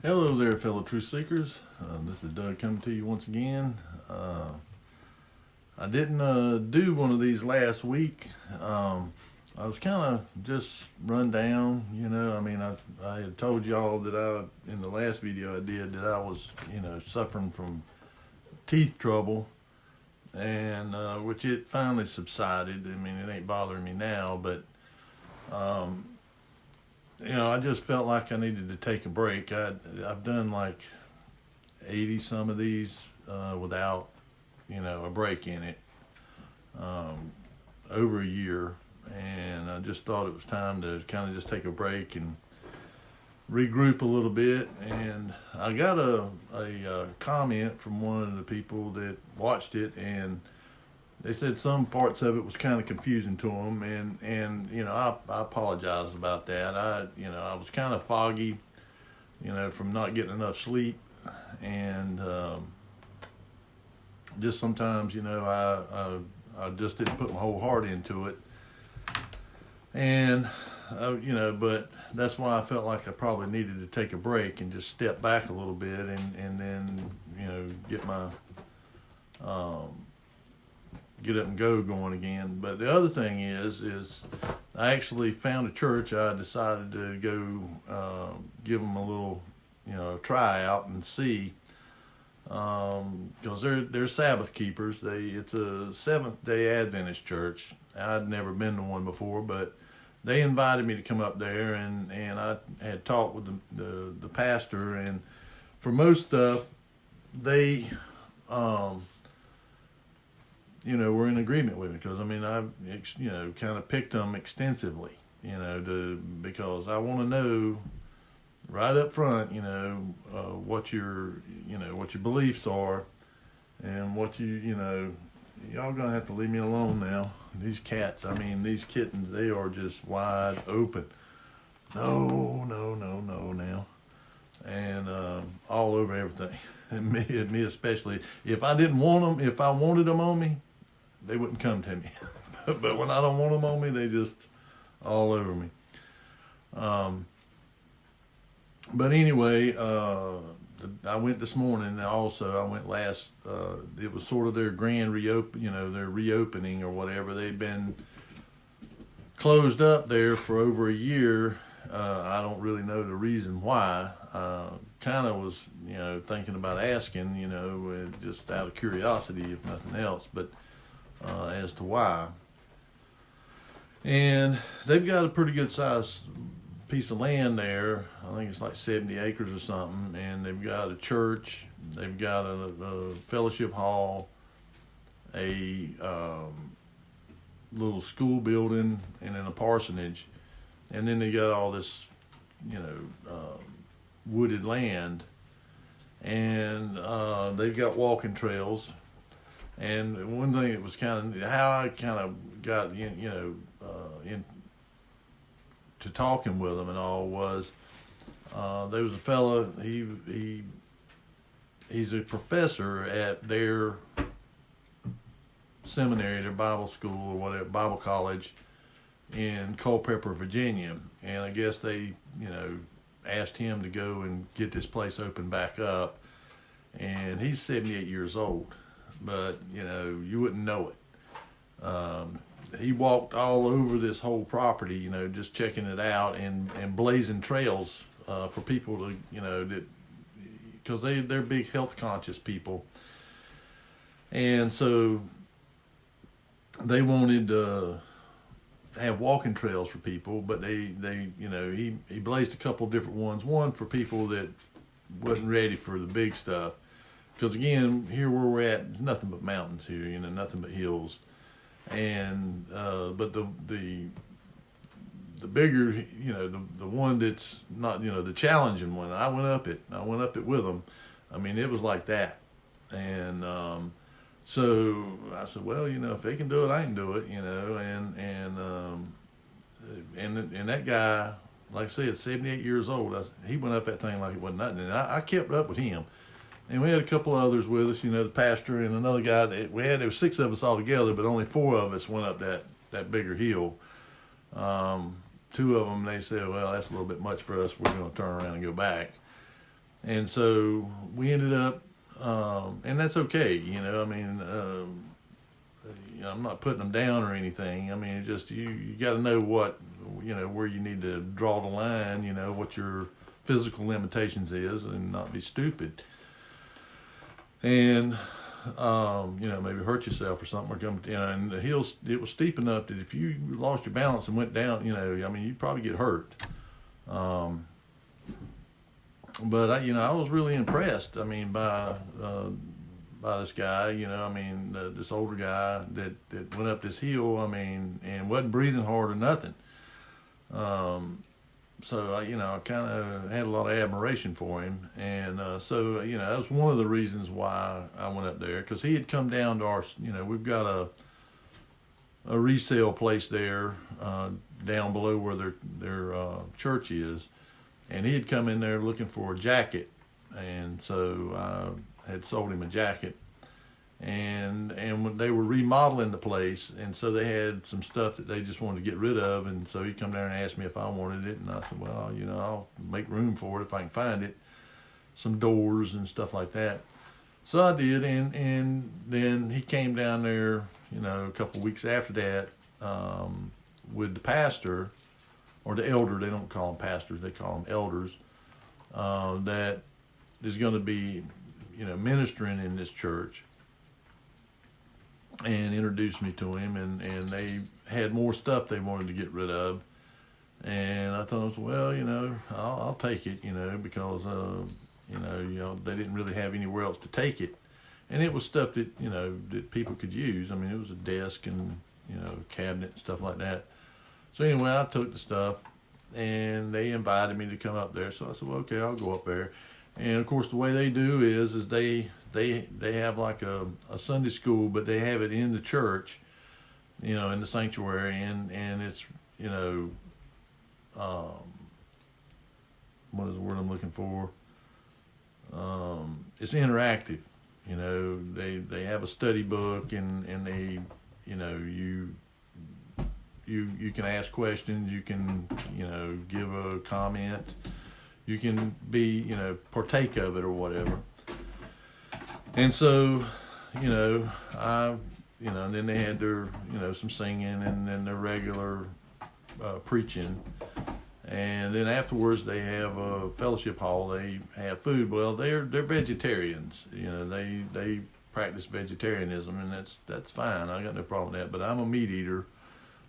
Hello there, fellow truth seekers. This is Doug coming to you once again. I didn't do one of these last week. I was kind of just run down, I had told y'all that in the last video I did, that I was, suffering from teeth trouble, and which it finally subsided. I mean, it ain't bothering me now, but I just felt like I needed to take a break. I've done like 80 some of these without, a break in it, over a year. And I just thought it was time to kind of just take a break and regroup a little bit. And I got a comment from one of the people that watched it, and they said some parts of it was kind of confusing to them, and I apologize about that. I was kind of foggy, from not getting enough sleep, and just sometimes, I just didn't put my whole heart into it, and but that's why I felt like I probably needed to take a break and just step back a little bit, and then get my get up and go going again. But the other thing is I actually found a church. I decided to go give them a little, try out and see, because they're Sabbath keepers. It's a Seventh-day Adventist church. I'd never been to one before, but they invited me to come up there, and I had talked with the pastor, and for most stuff they we're in agreement with it, because I've kind of picked them extensively, because I want to know right up front, what your beliefs are, and what y'all gonna have to leave me alone now. These cats, these kittens, they are just wide open. No, now, and all over everything, and me especially. If I didn't want them, if I wanted them on me, they wouldn't come to me. But when I don't want them on me, they just all over me. But anyway, I went this morning. Also, I went last. It was sort of their grand their reopening or whatever. They'd been closed up there for over a year. I don't really know the reason why. Kind of was, thinking about asking, just out of curiosity, if nothing else, but as to why. And they've got a pretty good sized piece of land there. I think it's like 70 acres or something. And they've got a church. They've got a fellowship hall, a little school building, and then a parsonage. And then they got all this, wooded land. And they've got walking trails. And one thing that was kind of how I kind of got in to talking with them and all was, there was a fella. He's a professor at their seminary, their Bible school or whatever, Bible college in Culpeper, Virginia. And I guess they asked him to go and get this place opened back up. And he's 78 years old. But you wouldn't know it. He walked all over this whole property, just checking it out and blazing trails for people to, that, because they're big health conscious people, and so they wanted to have walking trails for people. But he blazed a couple different ones. One for people that wasn't ready for the big stuff. Because again, here where we're at, there's nothing but mountains here, nothing but hills, and but the bigger, the one that's not, the challenging one. I went up it with them. It was like that, and so I said, well, if they can do it, I can do it, and that guy, like I said, 78 years old. He went up that thing like it wasn't nothing, and I kept up with him. And we had a couple of others with us, the pastor and another guy. There were 6 of us all together, but only 4 of us went up that bigger hill. 2 of them, they said, well, that's a little bit much for us. We're going to turn around and go back. And so we ended up, and that's okay, I'm not putting them down or anything. I mean, it just you got to know what, where you need to draw the line. What your physical limitations is, and not be stupid. And maybe hurt yourself or something, or come, and the hills, it was steep enough that if you lost your balance and went down, you'd probably get hurt. But I was really impressed. I mean, by this guy, this older guy that went up this hill. I mean, and wasn't breathing hard or nothing. So I kind of had a lot of admiration for him, and so that was one of the reasons why I went up there, because he had come down to our. We've got a resale place there down below where their church is, and he had come in there looking for a jacket, and so I had sold him a jacket. And when they were remodeling the place, and so they had some stuff that they just wanted to get rid of, and so he come down and asked me if I wanted it, and I said, well, I'll make room for it if I can find it, some doors and stuff like that. So I did, and then he came down there, a couple of weeks after that, with the pastor, or the elder. They don't call them pastors, they call them elders, that is going to be, ministering in this church. And introduced me to him, and they had more stuff they wanted to get rid of, and I told them, well, I'll take it, because they didn't really have anywhere else to take it, and it was stuff that that people could use. I mean, it was a desk and cabinet and stuff like that. So anyway, I took the stuff, and they invited me to come up there. So I said, well, okay, I'll go up there. And of course, the way they do is they have like a Sunday school, but they have it in the church, in the sanctuary, and it's what is the word I'm looking for? It's interactive. They have a study book, and they you can ask questions, you can give a comment, you can be partake of it or whatever. And so, and then they had their, some singing, and then their regular preaching. And then afterwards they have a fellowship hall, they have food. Well, they're vegetarians, they practice vegetarianism, and that's fine. I got no problem with that, but I'm a meat eater.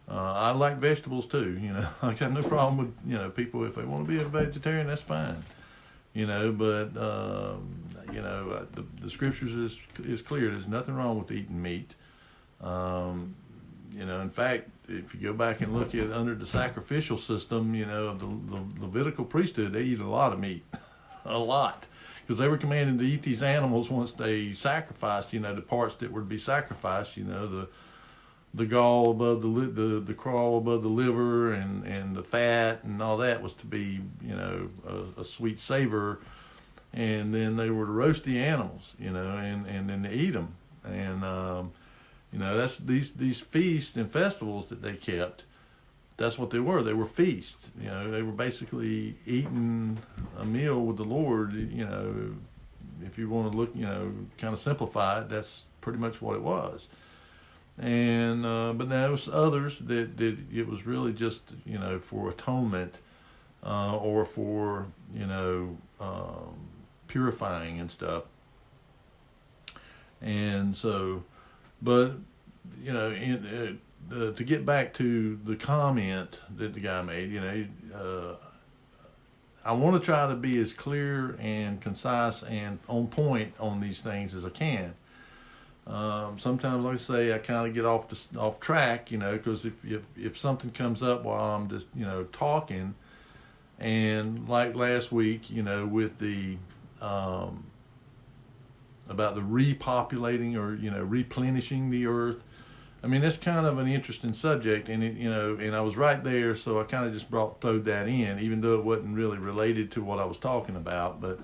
I like vegetables too, I got no problem with, people, if they want to be a vegetarian, that's fine. But the scriptures is clear. There's nothing wrong with eating meat. In fact, if you go back and look at under the sacrificial system, of the Levitical priesthood, they eat a lot of meat, a lot, because they were commanded to eat these animals once they sacrificed. The parts that were to be sacrificed. The gall above the crawl above the liver, and the fat and all that was to be a sweet savor, and then they were to roast the animals, and then to eat them, and that's these feasts and festivals that they kept. That's what they were. They were feasts. They were basically eating a meal with the Lord. If you want to look, kind of simplify it, that's pretty much what it was. And but there was others that it was really just for atonement, or for purifying and stuff. And so, but to get back to the comment that the guy made, I want to try to be as clear and concise and on point on these things as I can. Sometimes, like I say, I kind of get off track, because if something comes up while I'm just talking, and like last week, with the about the repopulating or replenishing the earth. I mean, that's kind of an interesting subject, and and I was right there, so I kind of just throwed that in, even though it wasn't really related to what I was talking about. But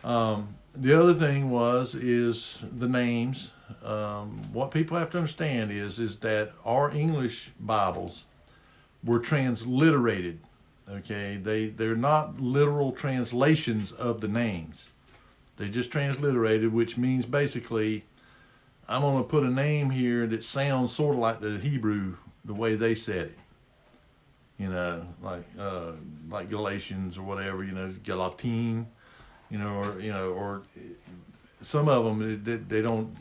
the other thing is the names. What people have to understand is that our English Bibles were transliterated Okay, they're not literal translations of the names. They just transliterated, which means basically, I'm going to put a name here that sounds sort of like the Hebrew, the way they said it. You know, like Galatians or whatever. You know, Galatine. Or some of them they don't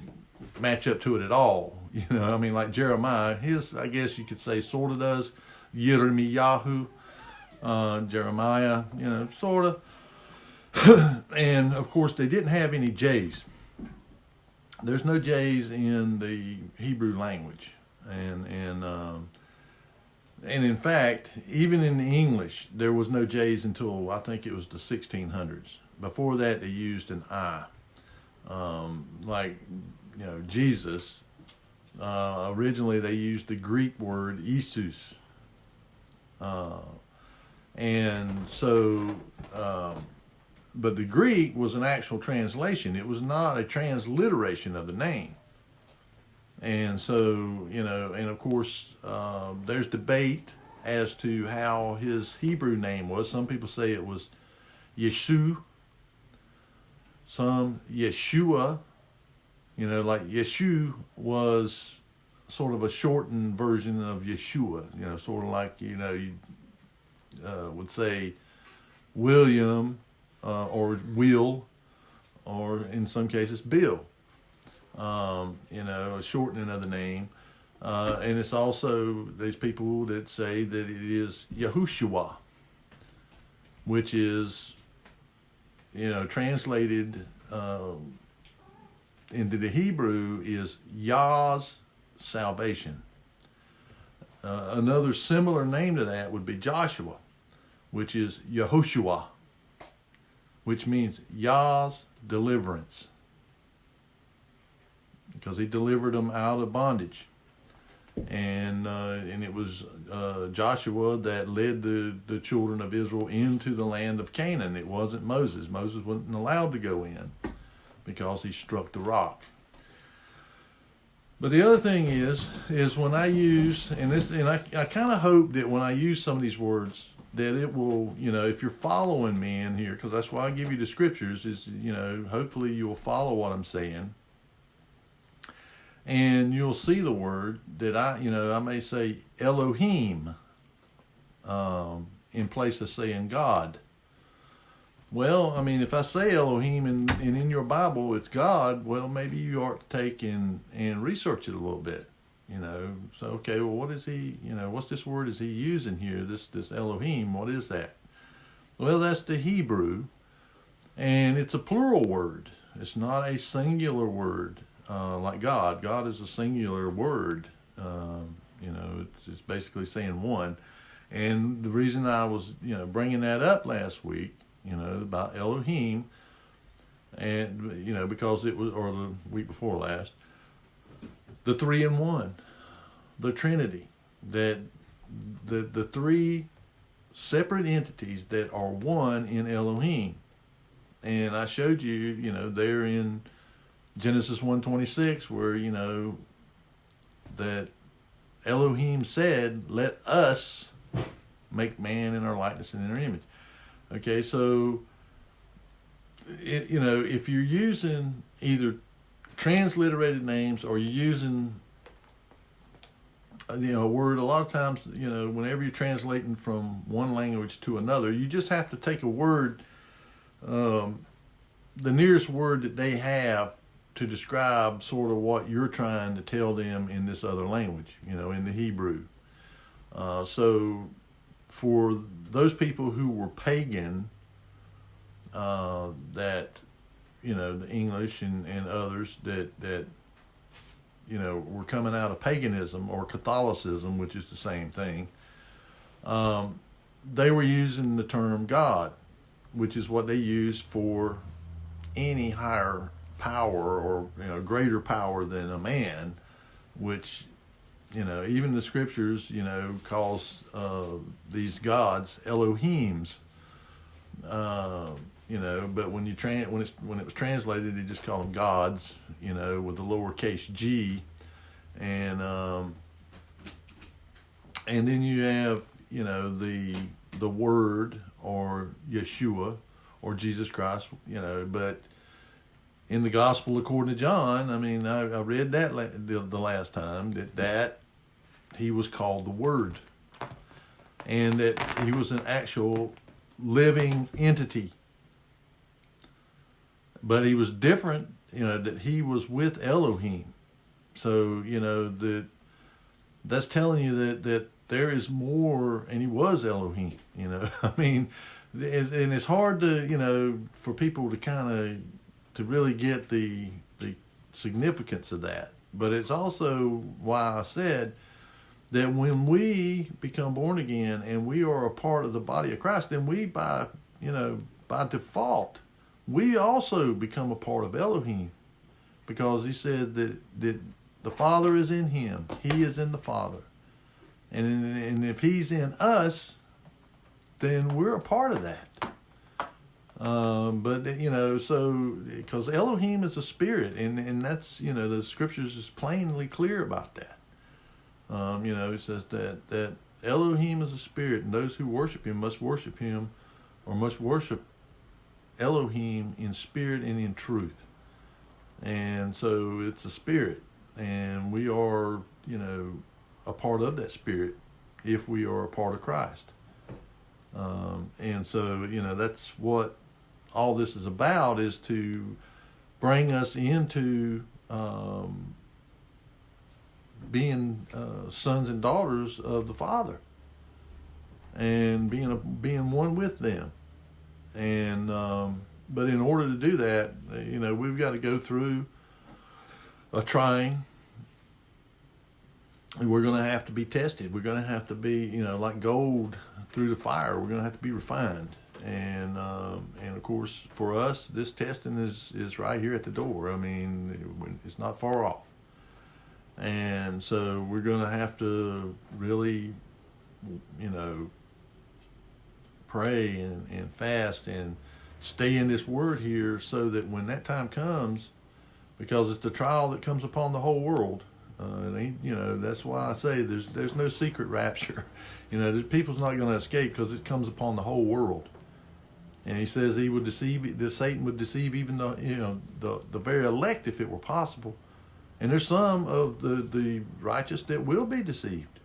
match up to it at all. You know, I mean, like Jeremiah, I guess you could say sort of does. Yirmiyahu, Jeremiah, you know, sort of. And of course, they didn't have any J's. There's no J's in the Hebrew language, and in fact, even in the English, there was no J's until I think it was the 1600s. Before that, they used an I, like Jesus. Originally, they used the Greek word Isus, and so. But the Greek was an actual translation. It was not a transliteration of the name. And so, and of course, there's debate as to how his Hebrew name was. Some people say it was Yeshu, some Yeshua. Like Yeshu was sort of a shortened version of Yeshua. Sort of like, you would say William, or Will, or in some cases Bill. A shortening of the name. And it's also, there's people that say that it is Yahushua, which is, translated into the Hebrew is Yah's salvation. Another similar name to that would be Joshua, which is Yehoshua, which means Yah's deliverance, because he delivered them out of bondage, and it was Joshua that led the children of Israel into the land of Canaan. It wasn't Moses. Moses wasn't allowed to go in because he struck the rock. But the other thing is when I use, and I kind of hope that when I use some of these words, that it will, if you're following me in here, because that's why I give you the scriptures, is, hopefully you'll follow what I'm saying. And you'll see the word that I may say Elohim in place of saying God. Well, I mean, if I say Elohim and in your Bible it's God, well, maybe you ought to take and research it a little bit. So, okay, well, what is he, what's this word is he using here, this Elohim, what is that? Well, that's the Hebrew, and it's a plural word. It's not a singular word like God. God is a singular word. It's basically saying one. And the reason I was, bringing that up last week, about Elohim, and, because it was, or the week before last, the 3 in 1, the Trinity, that the three separate entities that are one in Elohim. And I showed you, there in Genesis 1:26, where, that Elohim said, let us make man in our likeness and in our image. Okay, so, if you're using either transliterated names or you're using a word, a lot of times, whenever you're translating from one language to another, you just have to take a word, the nearest word that they have to describe sort of what you're trying to tell them in this other language, in the Hebrew. So for those people who were pagan, that the English and others that were coming out of paganism or Catholicism, which is the same thing, they were using the term God, which is what they used for any higher power or greater power than a man, which even the scriptures calls these gods Elohims. But when it was translated, they just called them gods, with the lowercase g, and then you have the the Word or Yeshua or Jesus Christ, but in the Gospel according to John, I mean, I read that the last time, that he was called the Word, and that he was an actual living entity. But he was different, that he was with Elohim. So, that's telling you that there is more, and he was Elohim, I mean, and it's hard to, for people to kind of, to really get the significance of that. But it's also why I said that when we become born again and we are a part of the body of Christ, then we by default, we also become a part of Elohim, because he said that the Father is in him, he is in the Father, and if he's in us, then we're a part of that. But so because Elohim is a spirit, and that's the scriptures is plainly clear about that. It says that Elohim is a spirit, and those who worship him must worship him, or must worship Elohim in spirit and in truth. And so it's a spirit, and we are a part of that spirit if we are a part of Christ. And so that's what all this is about, is to bring us into being sons and daughters of the Father, and being one with them. And but in order to do that, we've got to go through a trying. We're going to have to be tested. We're going to have to be, like gold through the fire. We're going to have to be refined. And of course, for us, this testing is right here at the door. I mean, it's not far off. And so we're going to have to really, pray and fast and stay in this word here, so that when that time comes, because it's the trial that comes upon the whole world. That's why I say there's no secret rapture. People's not going to escape, because it comes upon the whole world. And he says he would deceive, that Satan would deceive even the very elect, if it were possible. And there's some of the righteous that will be deceived,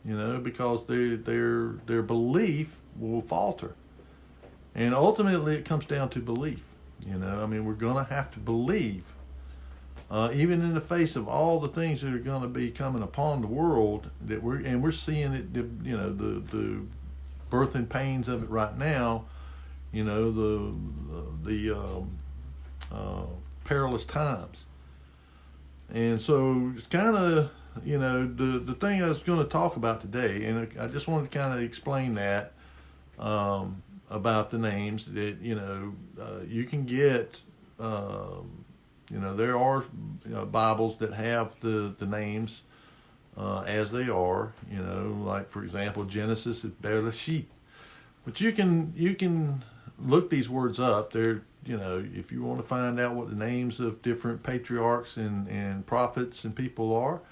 because their belief will falter. And ultimately, it comes down to belief. We're going to have to believe. Even in the face of all the things that are going to be coming upon the world, we're seeing it, the birth and pains of it right now, the perilous times. And so it's kind of, the thing I was going to talk about today, and I just wanted to kind of explain that, about the names that, you can get, there are Bibles that have the names as they are, like, for example, Genesis is Bereshit. But you can look these words up. They're, if you want to find out what the names of different patriarchs and prophets and people are,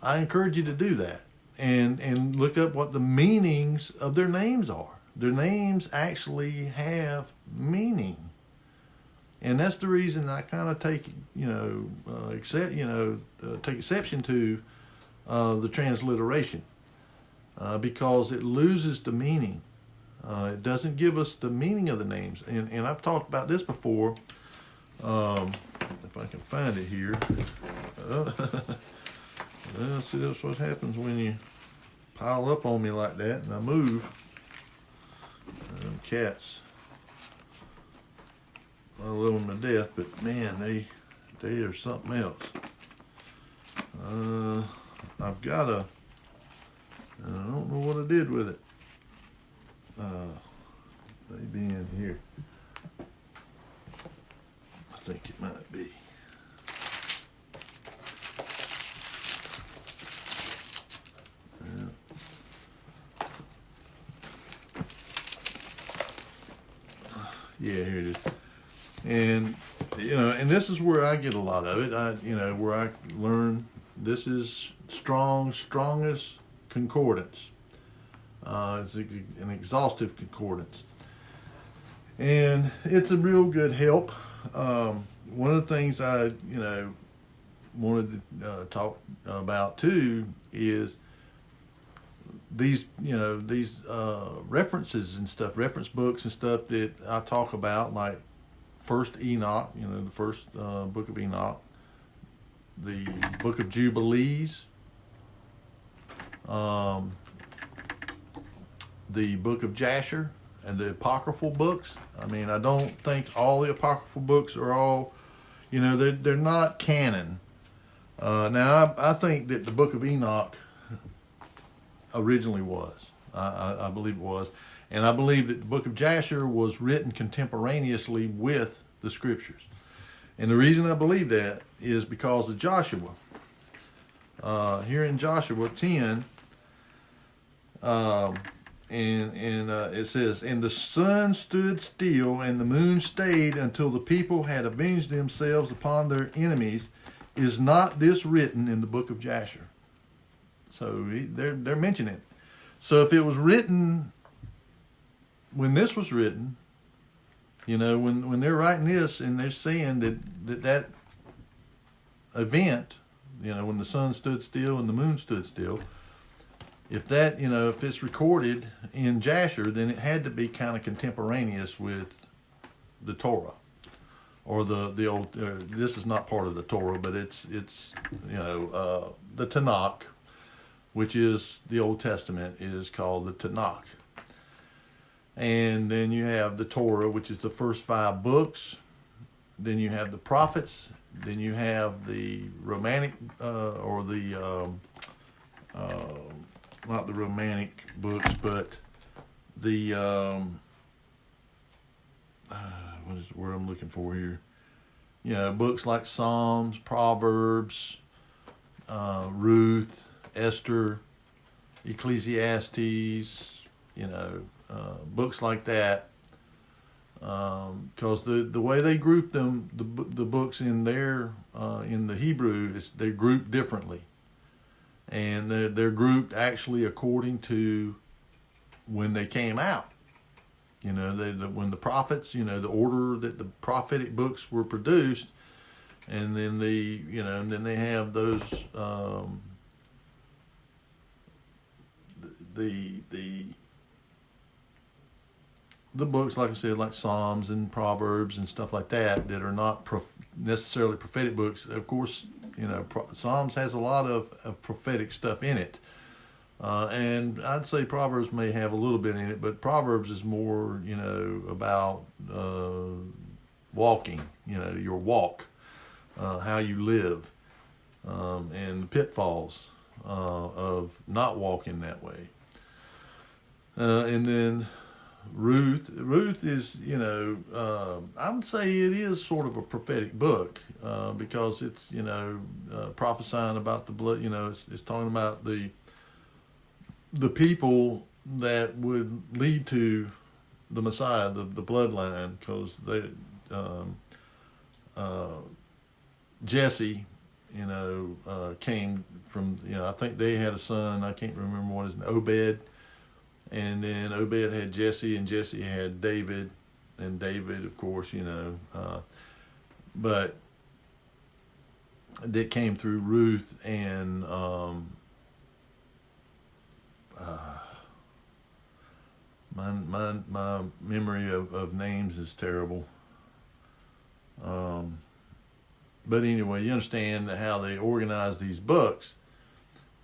I encourage you to do that and look up what the meanings of their names are. Their names actually have meaning. And that's the reason I kind of take exception to the transliteration, because it loses the meaning. It doesn't give us the meaning of the names. And I've talked about this before. If I can find it here. Well, see, that's what happens when you pile up on me like that and I move. Cats. I love them to death, but man, they are something else. I've got I don't know what I did with it. Maybe in here. I think it might be. Yeah, here it is. And and this is where I get a lot of it. Where I learn, this is strongest concordance. It's an exhaustive concordance. And it's a real good help. One of the things I, wanted to talk about too is these references and stuff, reference books and stuff that I talk about, like First Enoch, the first book of Enoch, the book of Jubilees, the book of Jasher, and the apocryphal books. I mean, I don't think all the apocryphal books are all, they're not canon. Now, I think that the book of Enoch originally was. I believe it was. And I believe that the book of Jasher was written contemporaneously with the scriptures. And the reason I believe that is because of Joshua. Here in Joshua 10, it says, "And the sun stood still, and the moon stayed until the people had avenged themselves upon their enemies. Is not this written in the book of Jasher?" So they're mentioning it. So if it was written when this was written, when they're writing this and they're saying that event, when the sun stood still and the moon stood still, if it's recorded in Jasher, then it had to be kind of contemporaneous with the Torah, or the old. This is not part of the Torah, but it's the Tanakh, which is the Old Testament, is called the Tanakh. And then you have the Torah, which is the first 5 books. Then you have the prophets. Then you have the Romanic, not the Romanic books, but the, what is the word I'm looking for here? Books like Psalms, Proverbs, Ruth, Esther, Ecclesiastes, books like that, because the way they group them, the books in there in the Hebrew, they're grouped differently, and they're grouped actually according to when they came out. When the prophets, the order that the prophetic books were produced, and then then they have those the books, like I said, like Psalms and Proverbs and stuff like that are not necessarily prophetic books. Of course, Psalms has a lot of prophetic stuff in it. And I'd say Proverbs may have a little bit in it, but Proverbs is more, about walking, your walk, how you live, and the pitfalls of not walking that way. And then Ruth is, I would say it is sort of a prophetic book, because it's, prophesying about the blood, it's talking about the people that would lead to the Messiah, the bloodline, because Jesse, came from, I think they had a son, I can't remember what his name, Obed, and then Obed had Jesse, and Jesse had David, and David, of course, but that came through Ruth, and my memory of names is terrible. But anyway, you understand how they organize these books,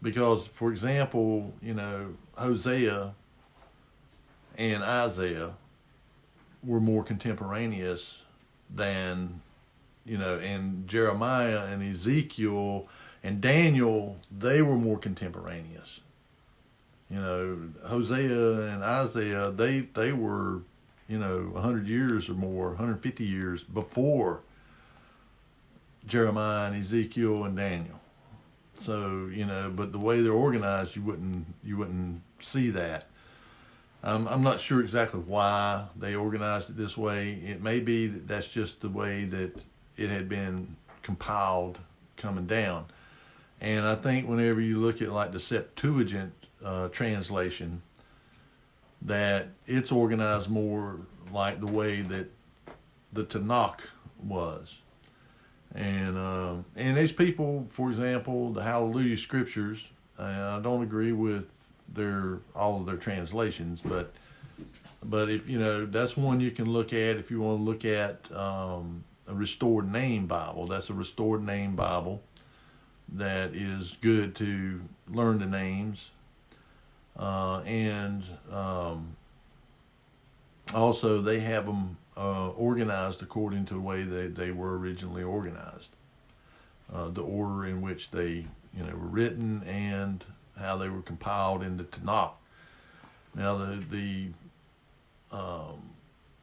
because, for example, Hosea and Isaiah were more contemporaneous than, and Jeremiah and Ezekiel and Daniel, they were more contemporaneous. Hosea and Isaiah, they were, 100 years or more, 150 years before Jeremiah and Ezekiel and Daniel. So, but the way they're organized, you wouldn't see that. I'm not sure exactly why they organized it this way. It may be that that's just the way that it had been compiled coming down. And I think whenever you look at like the Septuagint translation, that it's organized more like the way that the Tanakh was. And these people, for example, the Hallelujah Scriptures, I don't agree with all of their translations, but if that's one you can look at if you want to look at a restored name Bible. That's a restored name Bible that is good to learn the names, and also they have them organized according to the way they were originally organized, the order in which they were written and how they were compiled in the Tanakh. Now the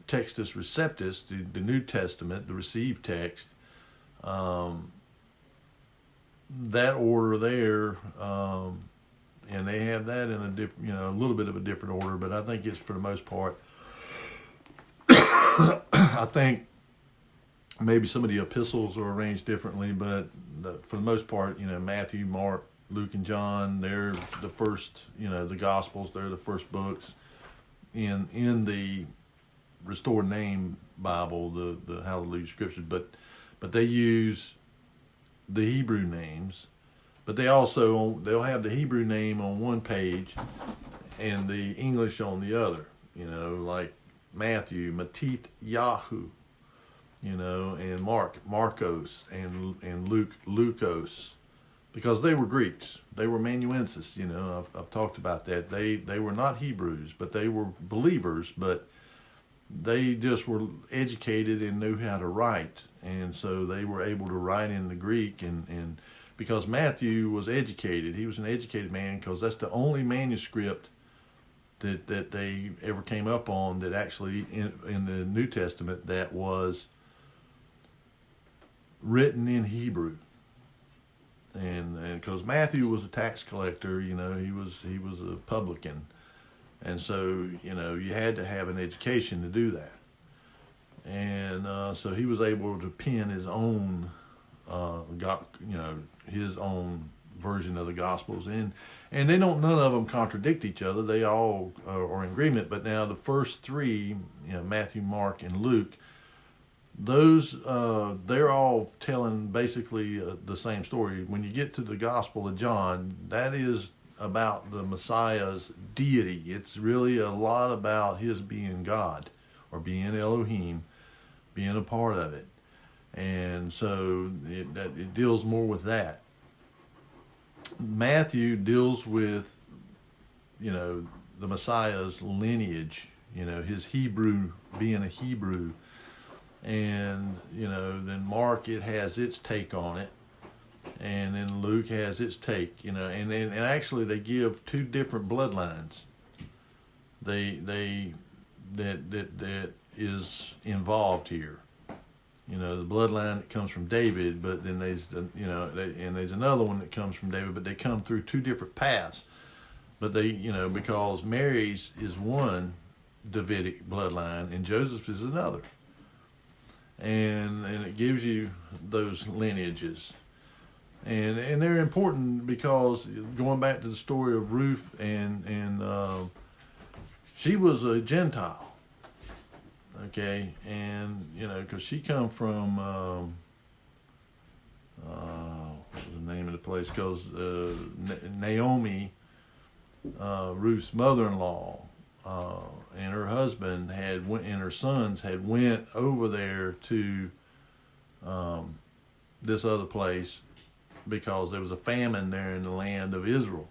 Textus Receptus, the New Testament, the received text, that order there, and they have that in a little bit of a different order, but I think it's for the most part. I think maybe some of the epistles are arranged differently, but for the most part, Matthew, Mark, Luke, and John, they're the first, the Gospels, they're the first books in the restored name Bible, the Hallelujah Scriptures, but they use the Hebrew names, but they'll have the Hebrew name on one page and the English on the other, like Matthew, Matit Yahu, and Mark, Marcos, and Luke, Lukos, because they were Greeks. They were Manuensis, I've talked about that. They were not Hebrews, but they were believers, but they just were educated and knew how to write. And so they were able to write in the Greek, and because Matthew was educated, he was an educated man, because that's the only manuscript that they ever came up on that actually in the New Testament that was written in Hebrew. And because Matthew was a tax collector, he was a publican, and so you had to have an education to do that. And so he was able to pen his own, his own version of the Gospels, and none of them contradict each other. They all are in agreement. But now the first three, Matthew, Mark, and Luke, those they're all telling basically the same story. When you get to the Gospel of John, that is about the Messiah's deity. It's really a lot about his being God, or being Elohim, being a part of it. And so it deals more with that. Matthew deals with, the Messiah's lineage, his Hebrew, being a Hebrew. And, then Mark, it has its take on it. And then Luke has its take, and actually they give two different bloodlines. That is involved here. The bloodline that comes from David, but then there's and there's another one that comes from David, but they come through two different paths. But they, because Mary's is one Davidic bloodline and Joseph's is another. And it gives you those lineages. And they're important because, going back to the story of Ruth, and she was a Gentile. Okay, and because she come from what was the name of the place? Because Naomi, Ruth's mother-in-law, and her husband and her sons had went over there to this other place because there was a famine there in the land of Israel.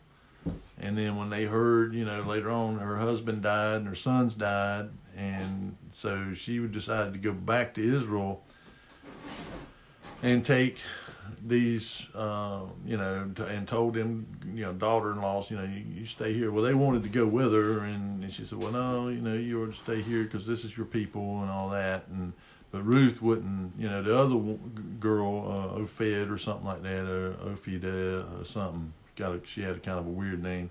And then when they heard, later on her husband died and her sons died, and so she decided to go back to Israel and take these, and told them, daughter-in-laws, you stay here. Well, they wanted to go with her, and she said, well, no, you ought to stay here because this is your people and all that. But Ruth wouldn't, the other girl, Ophed or something like that, or Ophida or something, she had a kind of a weird name.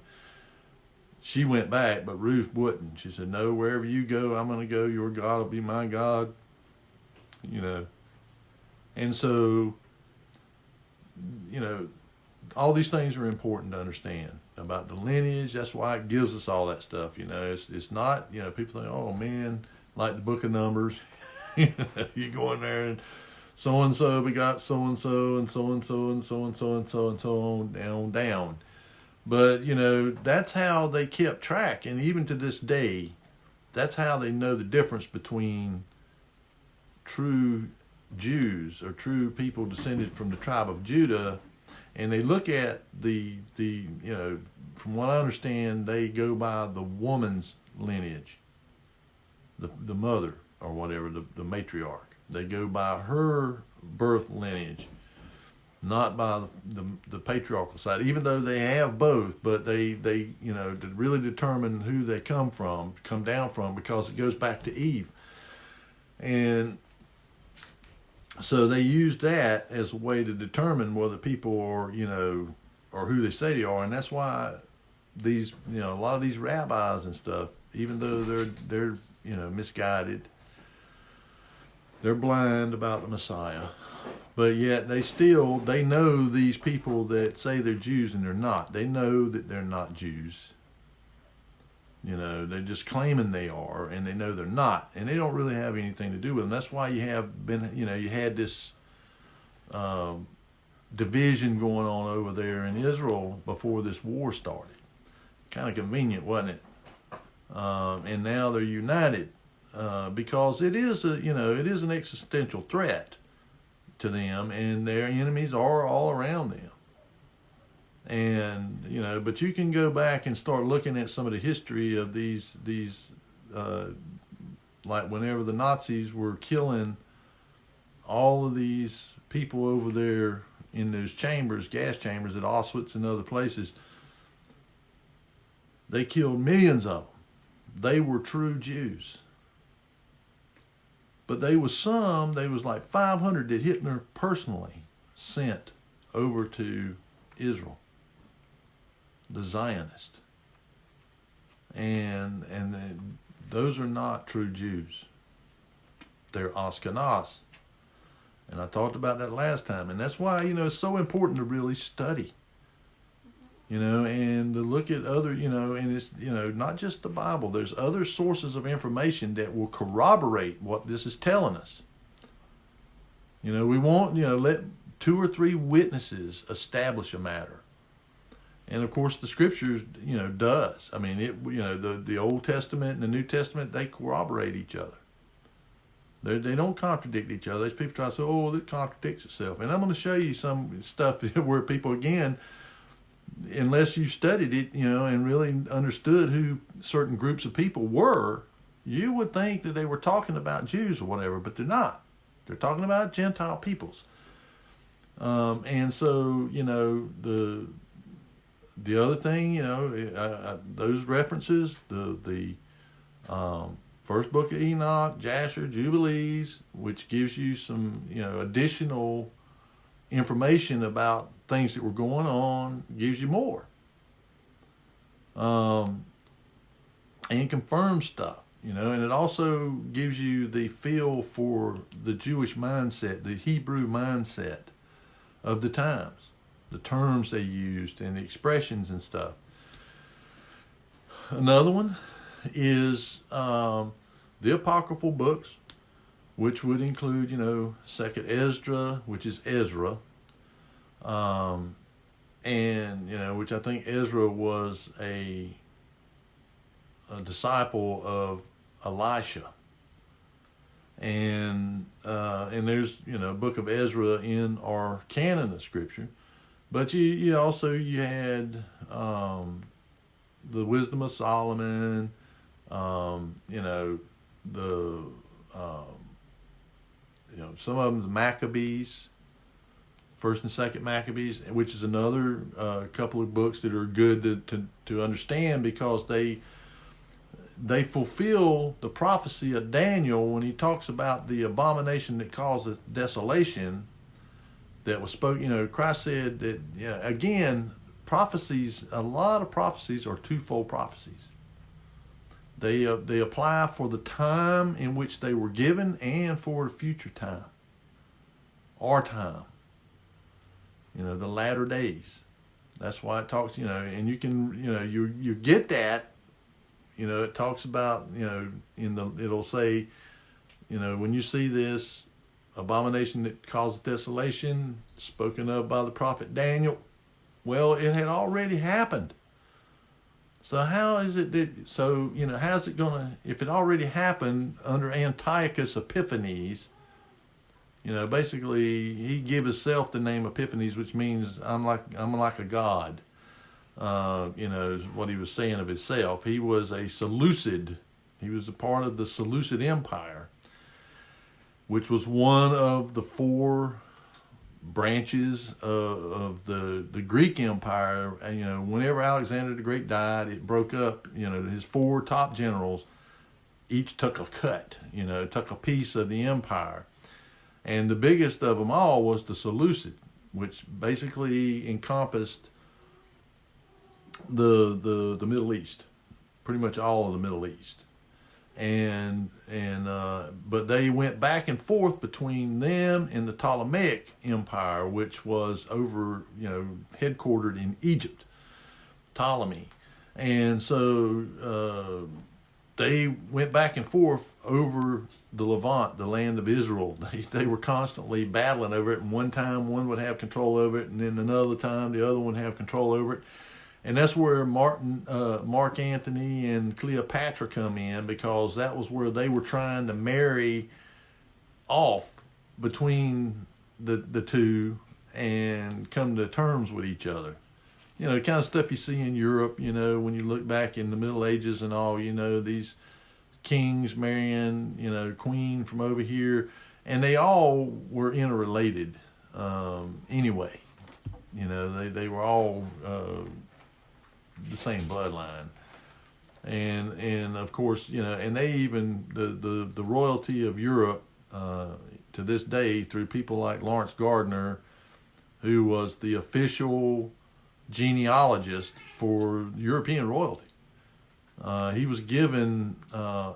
She went back, but Ruth wouldn't. She said, no, wherever you go, I'm going to go. Your God will be my God. And so, all these things are important to understand. about the lineage. That's why it gives us all that stuff. It's not, people think, oh man, like the book of Numbers, you go in there and so and so begot so and so and so and so and so and so and so and so on down. But that's how they kept track, and even to this day, that's how they know the difference between true Jews or true people descended from the tribe of Judah. And they look at the from what I understand, they go by the woman's lineage, the mother or whatever, the matriarch. They go by her birth lineage, not by the patriarchal side, even though they have both, but they to really determine who they come down from, because it goes back to Eve. And so they use that as a way to determine whether people are, or who they say they are. And that's why these, a lot of these rabbis and stuff, even though they're misguided, they're blind about the Messiah, but yet they know these people that say they're Jews and they're not. They know that they're not Jews. They're just claiming they are, and they know they're not, and they don't really have anything to do with them. That's why you had this division going on over there in Israel before this war started. Kind of convenient, wasn't it? And now they're united because it is an existential threat to them, and their enemies are all around them. And but you can go back and start looking at some of the history of these like whenever the Nazis were killing all of these people over there in those gas chambers at Auschwitz and other places, they killed millions of them. They were true Jews. But there was like 500 that Hitler personally sent over to Israel, the Zionists. And those are not true Jews. They're Ashkenaz. And I talked about that last time. And that's why, it's so important to really study. And to look at other, and it's, not just the Bible. There's other sources of information that will corroborate what this is telling us. We want, let 2 or 3 witnesses establish a matter. And of course the scriptures, does. I mean, the Old Testament and the New Testament, they corroborate each other. They don't contradict each other. These people try to say, oh, it contradicts itself. And I'm going to show you some stuff where people, again, unless you studied it, and really understood who certain groups of people were, you would think that they were talking about Jews or whatever, but they're not. They're talking about Gentile peoples. And so, the other thing, those references, the first book of Enoch, Jasher, Jubilees, which gives you some, additional information about things that were going on, gives you more. And confirms stuff, and it also gives you the feel for the Jewish mindset, the Hebrew mindset of the times. The terms they used and the expressions and stuff. Another one is the apocryphal books, which would include, Second Esdra, which is Ezra, and which I think Ezra was a disciple of Elisha. And there's book of Ezra in our canon of scripture. But you also had the Wisdom of Solomon, the some of them the Maccabees, First and Second Maccabees, which is another couple of books that are good to understand, because they fulfill the prophecy of Daniel when he talks about the abomination that causeth desolation. That was spoken, Christ said that, again, prophecies, a lot of prophecies are twofold prophecies. They apply for the time in which they were given and for future time, our time, the latter days. That's why it talks, and you can, you get that, it talks about, it'll say, when you see this abomination that caused desolation, spoken of by the prophet Daniel, well, it had already happened. So how is it that, how's it gonna, if it already happened under Antiochus Epiphanes, basically he gave himself the name Epiphanes, which means I'm like a god. Is what he was saying of himself. He was a Seleucid. He was a part of the Seleucid Empire, which was one of the four branches of the Greek Empire. And, whenever Alexander the Great died, it broke up. His four top generals each took a cut, took a piece of the empire. And the biggest of them all was the Seleucid, which basically encompassed the Middle East, pretty much all of the Middle East. But they went back and forth between them and the Ptolemaic Empire, which was over, headquartered in Egypt, Ptolemy. And so they went back and forth over the Levant, the land of Israel. They were constantly battling over it, and one time one would have control over it, and then another time the other one would have control over it. And that's where Mark Antony and Cleopatra come in, because that was where they were trying to marry off between the two and come to terms with each other. The kind of stuff you see in Europe, when you look back in the Middle Ages and all, these kings marrying, queen from over here, and they all were interrelated anyway. They were all the same bloodline. And of course, and they even, the royalty of Europe to this day, through people like Lawrence Gardner, who was the official genealogist for European royalty. He was given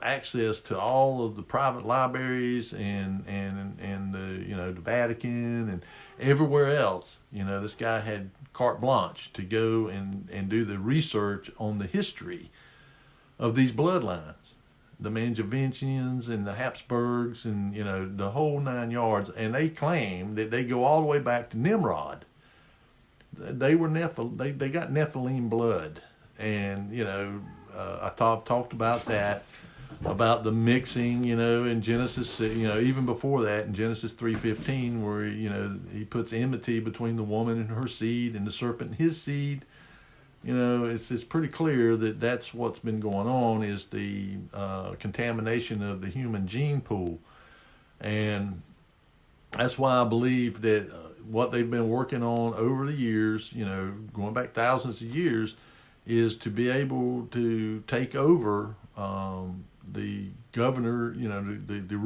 access to all of the private libraries and the Vatican and everywhere else. This guy had carte blanche to go and do the research on the history of these bloodlines, the Mangavians and the Habsburgs, and the whole 9 yards. And they claim that they go all the way back to Nimrod. They were they got Nephilim blood, and I talked about that, about the mixing, in Genesis, even before that in Genesis 3:15, where he puts enmity between the woman and her seed and the serpent and his seed. It's pretty clear that that's what's been going on, is the contamination of the human gene pool, and that's why I believe that what they've been working on over the years, going back thousands of years, is to be able to take over the governor, the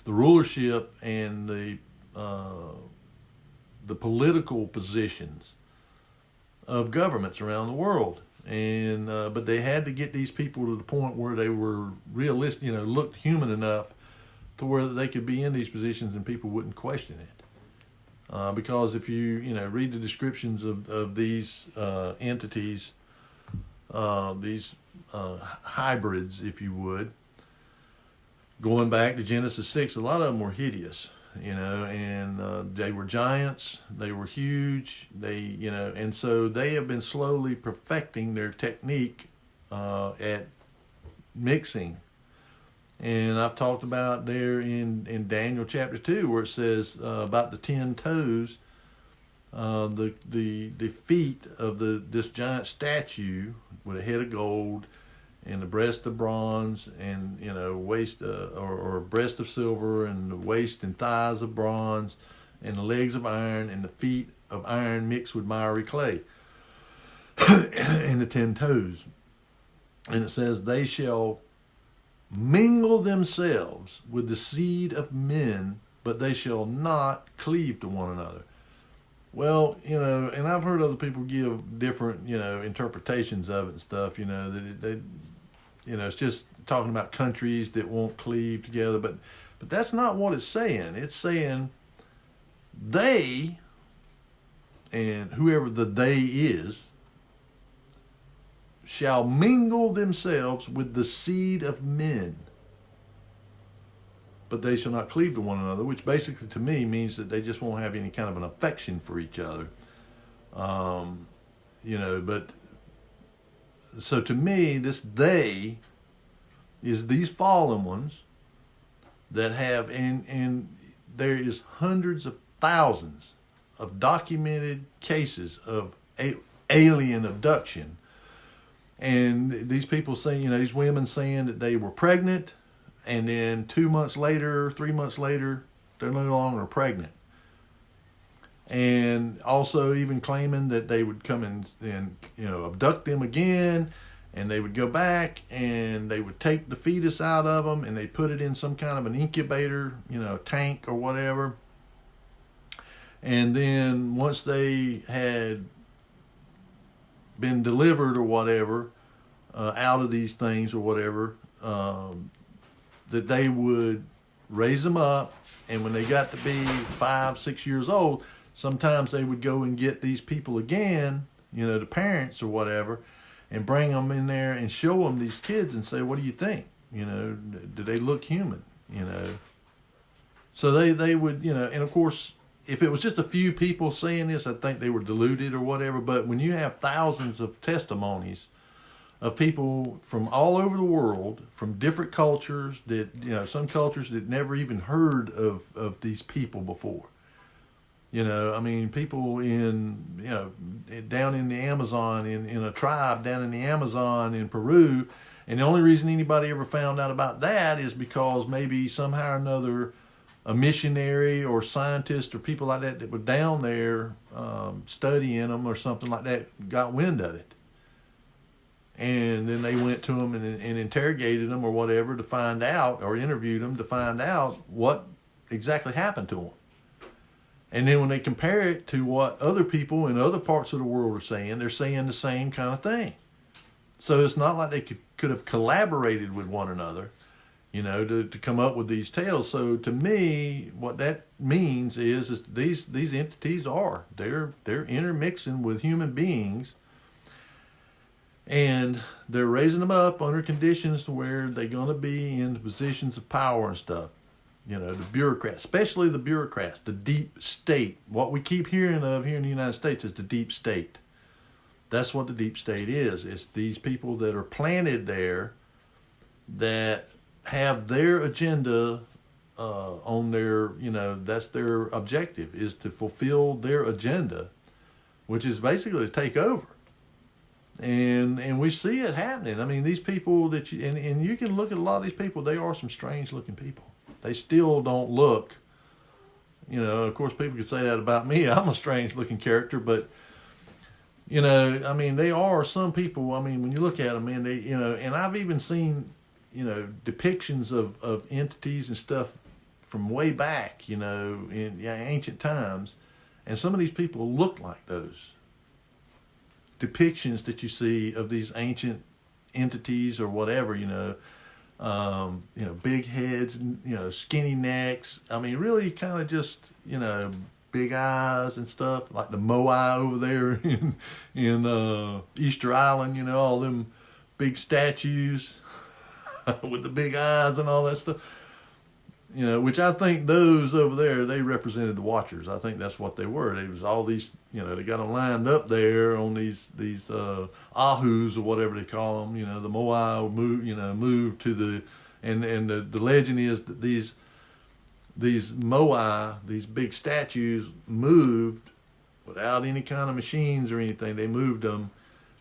rulership, and the political positions of governments around the world. And but they had to get these people to the point where they were realistic, looked human enough to where they could be in these positions and people wouldn't question it. Because if you read the descriptions of these entities, these hybrids, if you would, going back to Genesis 6, a lot of them were hideous, and they were giants, they were huge, and so they have been slowly perfecting their technique at mixing. And I've talked about there in Daniel chapter 2, where it says about the 10 toes, the feet of this giant statue with a head of gold and the breast of bronze, and waist or breast of silver, and the waist and thighs of bronze, and the legs of iron, and the feet of iron mixed with miry clay, and the 10 toes. And it says, they shall mingle themselves with the seed of men, but they shall not cleave to one another. Well, and I've heard other people give different, interpretations of it and stuff, that they it's just talking about countries that won't cleave together, but that's not what it's saying. It's saying they and whoever the they is, shall mingle themselves with the seed of men, but they shall not cleave to one another, which basically to me means that they just won't have any kind of an affection for each other. But so to me, this they is these fallen ones that have, and there is hundreds of thousands of documented cases of alien abduction. And these people saying, these women saying that they were pregnant, and then 2 months later, 3 months later, they're no longer pregnant. And also even claiming that they would come and abduct them again, and they would go back and they would take the fetus out of them and they put it in some kind of an incubator, tank or whatever. And then once they had been delivered or whatever, out of these things or whatever, that they would raise them up, and when they got to be 5-6 years old, sometimes they would go and get these people again, the parents or whatever, and bring them in there and show them these kids and say, what do you think? Do they look human? So they would, and of course, if it was just a few people saying this, I think they were deluded or whatever. But when you have thousands of testimonies of people from all over the world, from different cultures that, some cultures that never even heard of these people before. People down in the Amazon, in a tribe down in the Amazon in Peru. And the only reason anybody ever found out about that is because maybe somehow or another a missionary or scientist or people like that were down there studying them or something like that got wind of it. And then they went to them and interrogated them or whatever to find out, or interviewed them to find out what exactly happened to them. And then when they compare it to what other people in other parts of the world are saying, they're saying the same kind of thing. So it's not like they could have collaborated with one another, to come up with these tales. So to me, what that means is these entities they're intermixing with human beings, and they're raising them up under conditions to where they're going to be in positions of power and stuff. The bureaucrats, especially the bureaucrats, the deep state. What we keep hearing of here in the United States is the deep state. That's what the deep state is. It's these people that are planted there that have their agenda on their, that's their objective, is to fulfill their agenda, which is basically to take over. And we see it happening. These people that and you can look at a lot of these people, they are some strange looking people. They still don't look, of course people could say that about me. I'm a strange looking character, but they are some people. When you look at them, man, they, and I've even seen, depictions of entities and stuff from way back, in ancient times. And some of these people look like those depictions that you see of these ancient entities or whatever, big heads, skinny necks. Really kind of just, big eyes and stuff, like the Moai over there in Easter Island, all them big statues with the big eyes and all that stuff. Which I think those over there, they represented the Watchers. I think that's what they were. It was all these, they got them lined up there on these ahus or whatever they call them. The Moai moved to the, and the legend is that these Moai, these big statues, moved without any kind of machines or anything. They moved them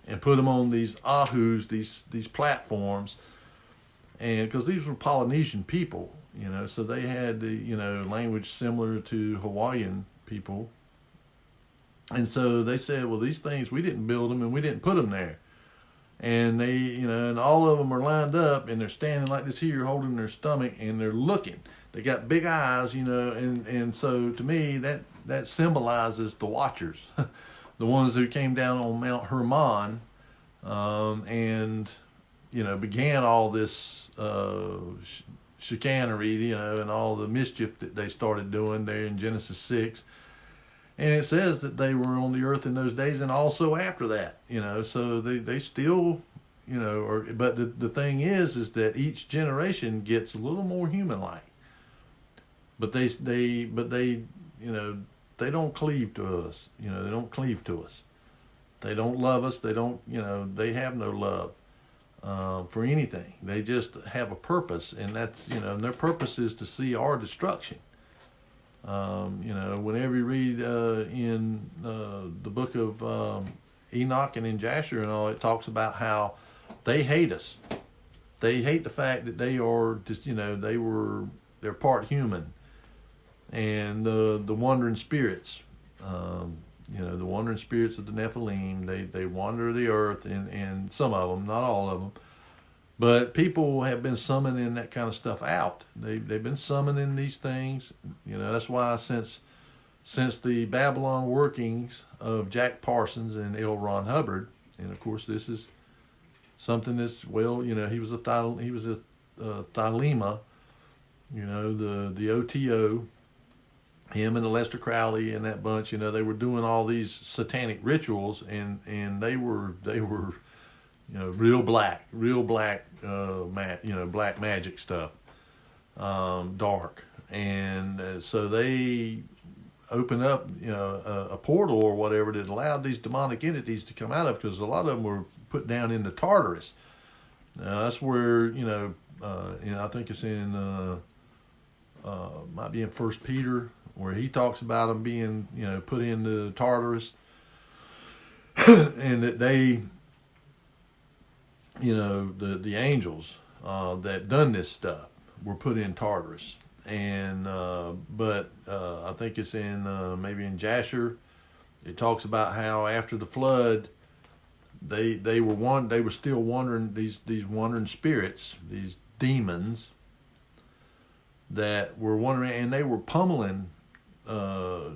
and put them on these ahus, these platforms, and because these were Polynesian people. So they had the, language similar to Hawaiian people. And so they said, well, these things, we didn't build them and we didn't put them there. And they, and all of them are lined up and they're standing like this here, holding their stomach, and they're looking. They got big eyes, and so to me, that symbolizes the Watchers, the ones who came down on Mount Hermon, and, began all this, chicanery, and all the mischief that they started doing there in Genesis 6. And it says that they were on the earth in those days and also after that, so they still, but the thing is that each generation gets a little more human-like. But they don't cleave to us. They don't cleave to us. They don't love us. They don't, they have no love for anything. They just have a purpose, and that's, and their purpose is to see our destruction. Whenever you read in the book of Enoch and in Jasher and all, it talks about how they hate us. They hate the fact that they are just, they're part human. And the wandering spirits, the wandering spirits of the Nephilim, they wander the earth, and some of them, not all of them, but people have been summoning that kind of stuff out. They've been summoning these things. That's why since the Babylon workings of Jack Parsons and L. Ron Hubbard, and of course this is something that's, he was a Thelema, the OTO. Him and the Lester Crowley and that bunch, they were doing all these satanic rituals, and they were real black, black magic stuff, dark, and so they opened up a portal or whatever that allowed these demonic entities to come out of, because a lot of them were put down into Tartarus. That's where I think it's in might be in First Peter, where he talks about them being, put into Tartarus, and that they, the angels that done this stuff were put in Tartarus, and but I think it's in maybe in Jasher, it talks about how after the flood, they were still wandering, these wandering spirits, these demons that were wandering, and they were pummeling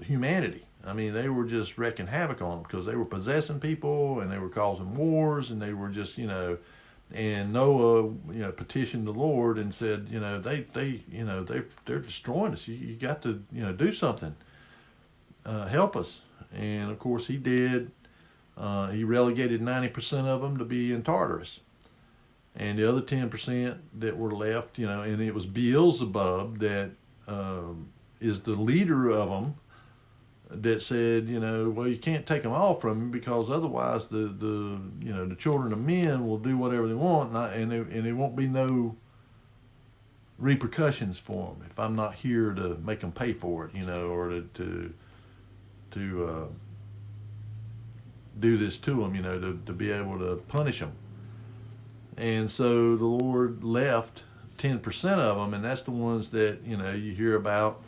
humanity. I mean, they were just wreaking havoc on them, because they were possessing people and they were causing wars, and they were just, and Noah, petitioned the Lord and said, they're destroying us. You got to, do something, help us. And of course he did. He relegated 90% of them to be in Tartarus, and the other 10% that were left, and it was Beelzebub that is the leader of them, that said, well, you can't take them all from me, because otherwise the children of men will do whatever they want, and there won't be no repercussions for them if I'm not here to make them pay for it, or to do this to them, to be able to punish them. And so the Lord left 10% of them, and that's the ones that you hear about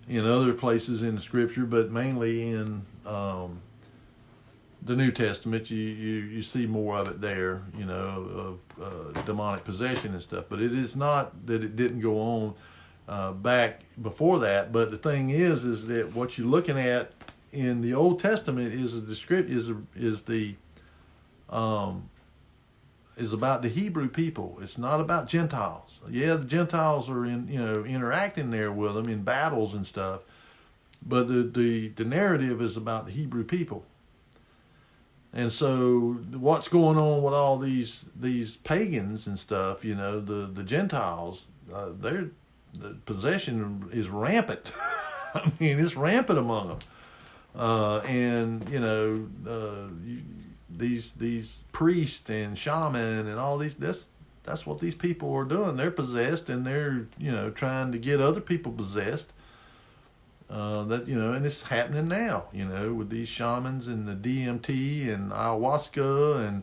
in other places in the Scripture, but mainly in the New Testament. You see more of it there, of demonic possession and stuff. But it is not that it didn't go on back before that. But the thing is that what you're looking at in the Old Testament is is about the Hebrew people. It's not about Gentiles. Yeah, the Gentiles are interacting there with them in battles and stuff, but the narrative is about the Hebrew people. And so what's going on with all these pagans and stuff, the Gentiles, the possession is rampant. I mean, it's rampant among them. These priests and shaman and all these, that's what these people are doing. They're possessed, and they're trying to get other people possessed. And it's happening now. With these shamans and the DMT and ayahuasca and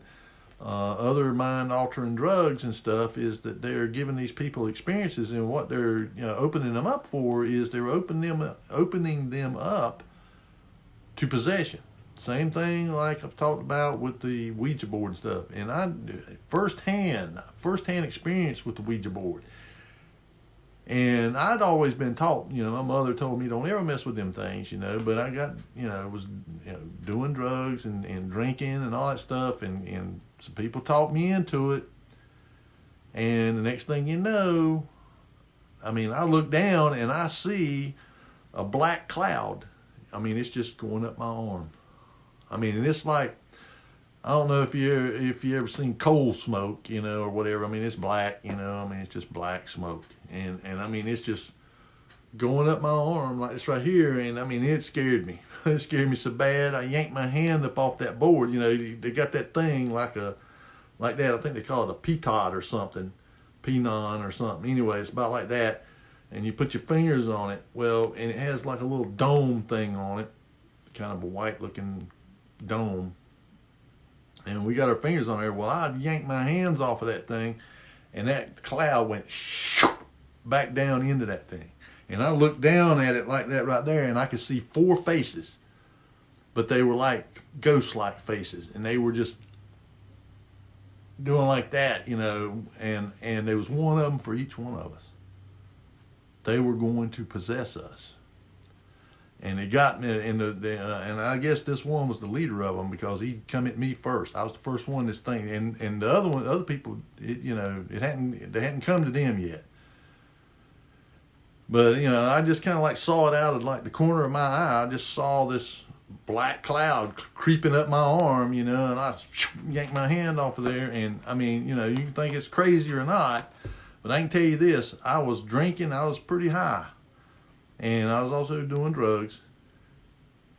other mind altering drugs and stuff, is that they're giving these people experiences, and what they're opening them up for is they're opening them up to possession. Same thing like I've talked about with the Ouija board and stuff. And I first-hand experience with the Ouija board. And I'd always been taught, my mother told me don't ever mess with them things, but I got, was doing drugs and drinking and all that stuff, and some people talked me into it. And the next thing you know, I look down and I see a black cloud I mean, it's just going up my arm. I mean, and it's like, I don't know if you ever seen coal smoke, you know, or whatever. I mean, it's black, you know. I mean, it's just black smoke, and I mean, it's just going up my arm like this right here, and I mean, it scared me. It scared me so bad. I yanked my hand up off that board. You know, they got that thing like that. I think they call it a pitot or something, pinon or something. Anyway, it's about like that, and you put your fingers on it. Well, and it has like a little dome thing on it, kind of a white-looking dome. And we got our fingers on there. Well, I yanked my hands off of that thing, and that cloud went back down into that thing. And I looked down at it like that right there, and I could see 4 faces. But they were like ghost-like faces, and they were just doing like that, you know, and there was one of them for each one of us. They were going to possess us. And it got me, and I guess this one was the leader of them because he come at me first. I was the first one this thing, and the other people, they hadn't come to them yet. But you know, I just kind of like saw it out of like the corner of my eye. I just saw this black cloud creeping up my arm, you know, and I yanked my hand off of there. And I mean, you know, you can think it's crazy or not, but I can tell you this: I was drinking. I was pretty high. And I was also doing drugs.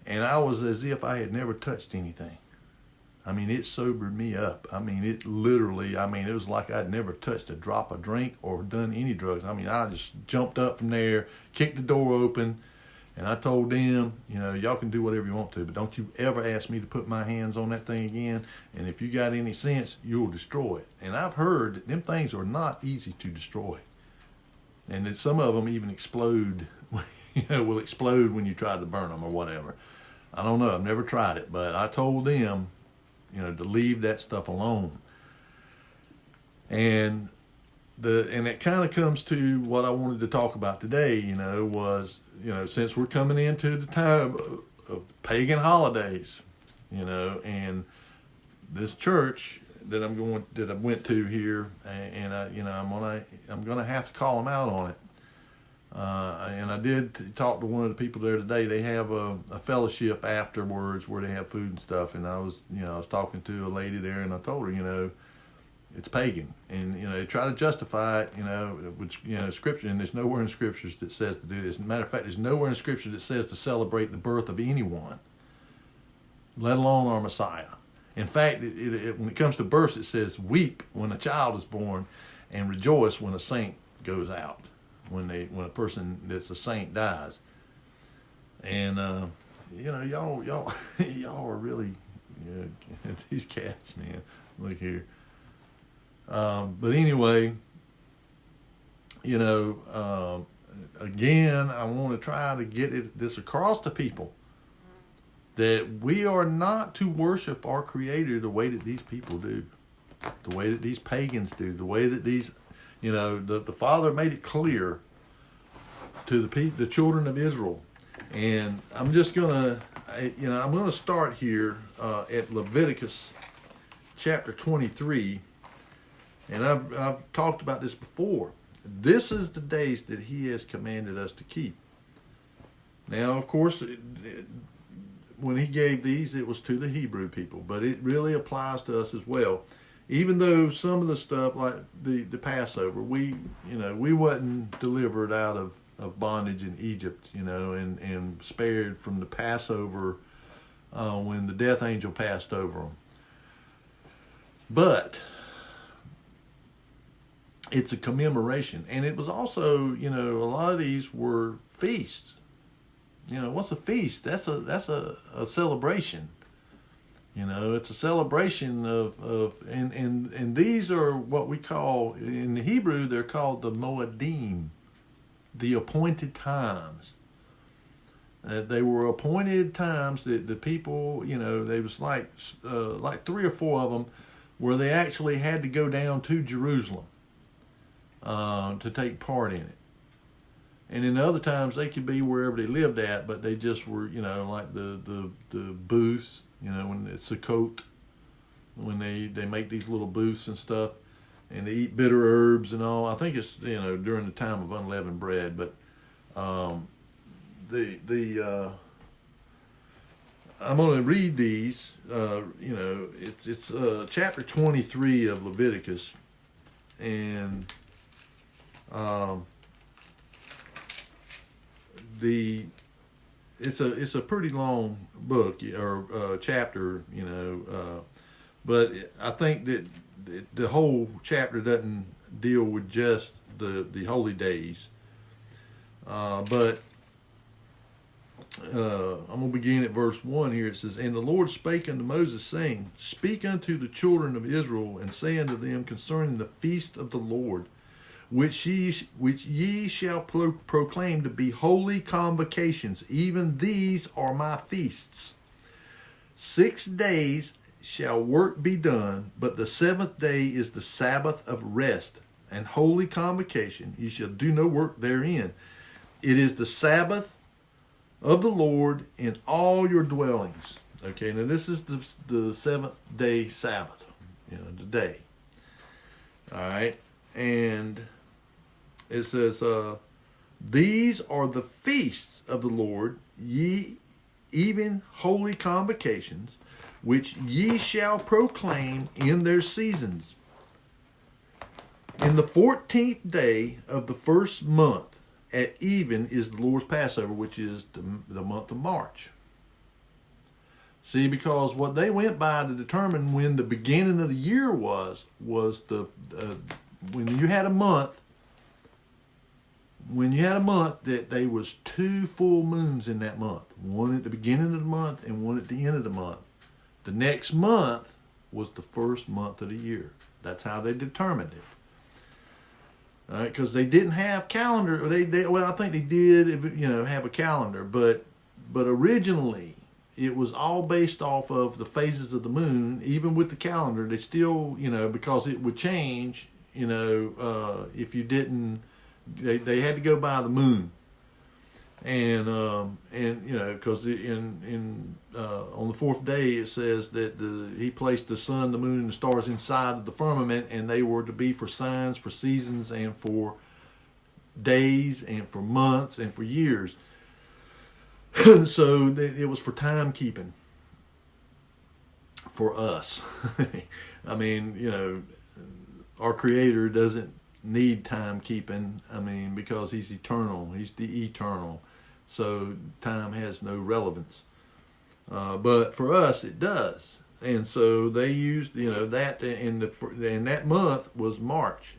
And I was as if I had never touched anything. I mean, it sobered me up. I mean, it was like I'd never touched a drop of drink or done any drugs. I mean, I just jumped up from there, kicked the door open, and I told them, you know, y'all can do whatever you want to, but don't you ever ask me to put my hands on that thing again. And if you got any sense, you'll destroy it. And I've heard that them things are not easy to destroy. And that some of them even explode, you know, will explode when you try to burn them or whatever. I don't know. I've never tried it, but I told them, you know, to leave that stuff alone. And it kind of comes to what I wanted to talk about today, you know, was, you know, since we're coming into the time of pagan holidays, you know, and this church that I went to here, and I'm gonna have to call them out on it. And I did talk to one of the people there today. They have a fellowship afterwards where they have food and stuff. And I was talking to a lady there, and I told her, you know, it's pagan, and you know, they try to justify it, you know, which, you know, Scripture, and there's nowhere in Scriptures that says to do this. As a matter of fact, there's nowhere in Scripture that says to celebrate the birth of anyone, let alone our Messiah. In fact, when it comes to births, it says weep when a child is born, and rejoice when a saint goes out. When a person that's a saint dies. And you know, y'all are really, you know, these cats, man. Look here. But anyway, you know, again, I want to try to get this across to people that we are not to worship our Creator the way that these people do, the way that these pagans do, the way that these, you know, the Father made it clear to the children of Israel. And I'm just gonna, you know, I'm gonna start here at Leviticus chapter 23. And I've talked about this before. This is the days that He has commanded us to keep. Now, of course, when He gave these, it was to the Hebrew people, but it really applies to us as well. Even though some of the stuff, like the Passover, we wasn't delivered out of bondage in Egypt, you know, and spared from the Passover when the death angel passed over them. But it's a commemoration, and it was also, you know, a lot of these were feasts. You know, what's a feast? That's a celebration. You know, it's a celebration and these are what we call, in the Hebrew, they're called the Moedim, the appointed times. They were appointed times that the people, you know, there was like 3 or 4 of them where they actually had to go down to Jerusalem to take part in it. And in other times they could be wherever they lived at, but they just were, you know, like the booths, you know, when it's a coat, when they make these little booths and stuff, and they eat bitter herbs and all. I think it's, you know, during the time of unleavened bread, but I'm going to read these. It's chapter 23 of Leviticus, and it's a pretty long book or chapter, but I think that the whole chapter doesn't deal with just the holy days, but I'm going to begin at verse 1 here. It says, "And the Lord spake unto Moses, saying, Speak unto the children of Israel, and say unto them concerning the feast of the Lord, which ye shall proclaim to be holy convocations. Even these are my feasts. 6 days shall work be done, but the 7th day is the Sabbath of rest and holy convocation. Ye shall do no work therein. It is the Sabbath of the Lord in all your dwellings." Okay, now this is the 7th day Sabbath, the day. All right, and it says, "These are the feasts of the Lord, ye even holy convocations, which ye shall proclaim in their seasons. In the 14th day of the first month, at even is the Lord's Passover," which is the month of March. See, because what they went by to determine when the beginning of the year was the when you had a month. When you had a month that there was 2 full moons in that month, one at the beginning of the month and one at the end of the month. The next month was the first month of the year. That's how they determined it. Because they didn't have calendar. Well, I think they did, have a calendar, but originally it was all based off of the phases of the moon. Even with the calendar, they still, because it would change, if you didn't, they had to go by the moon, and because on the 4th day it says that he placed the sun, the moon, and the stars inside of the firmament, and they were to be for signs, for seasons, and for days, and for months, and for years. So it was for timekeeping for us. I mean, our Creator doesn't need timekeeping. I mean, because He's eternal. He's the eternal. So time has no relevance. But for us, it does. And so they used, that, and that month was March.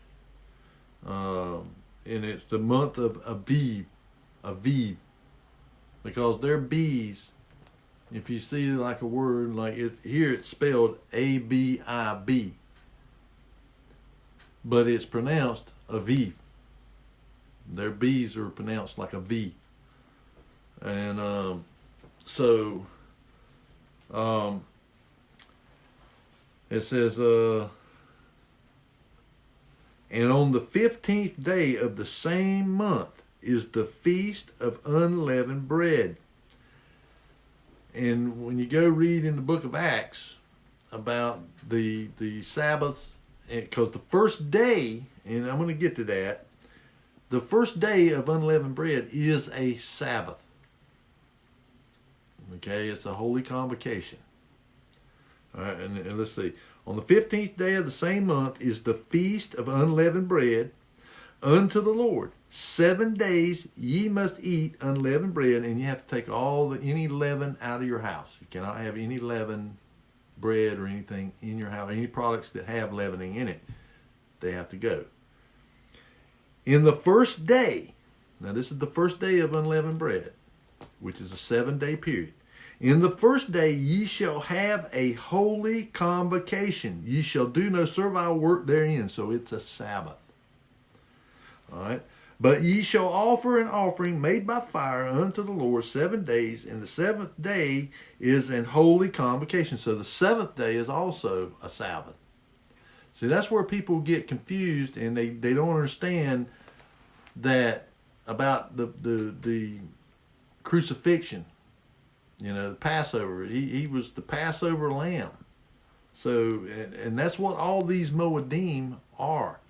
And it's the month of Aviv. Because they're bees. If you see like a word, like here it's spelled A-B-I-B. But it's pronounced Aviv. Their B's are pronounced like a V. And it says, "And on the 15th day of the same month is the feast of unleavened bread." And when you go read in the book of Acts about the Sabbaths, because the first day, and I'm going to get to that, the first day of unleavened bread is a Sabbath. Okay, it's a holy convocation. All right, and let's see. "On the 15th day of the same month is the feast of unleavened bread unto the Lord. 7 days ye must eat unleavened bread," and you have to take any leaven out of your house. You cannot have any leaven bread or anything in your house. Any products that have leavening in it, they have to go. "In the first day," now this is the first day of unleavened bread, which is a 7-day period. "In the first day ye shall have a holy convocation. Ye shall do no servile work therein." So it's a Sabbath. All right. "But ye shall offer an offering made by fire unto the Lord 7 days, and the 7th day is an holy convocation." So the 7th day is also a Sabbath. See, that's where people get confused, and they don't understand that about the crucifixion. The Passover. He was the Passover lamb. So, and that's what all these Moedim are.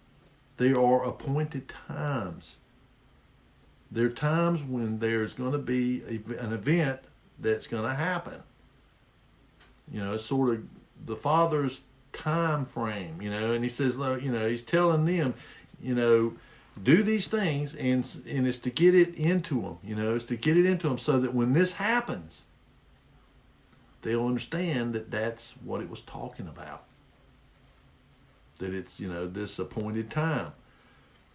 They are appointed times. There are times when there's going to be an event that's going to happen. It's sort of the Father's time frame, and he says, he's telling them, do these things, and it's to get it into them, it's to get it into them so that when this happens, they'll understand that that's what it was talking about. That it's, this appointed time.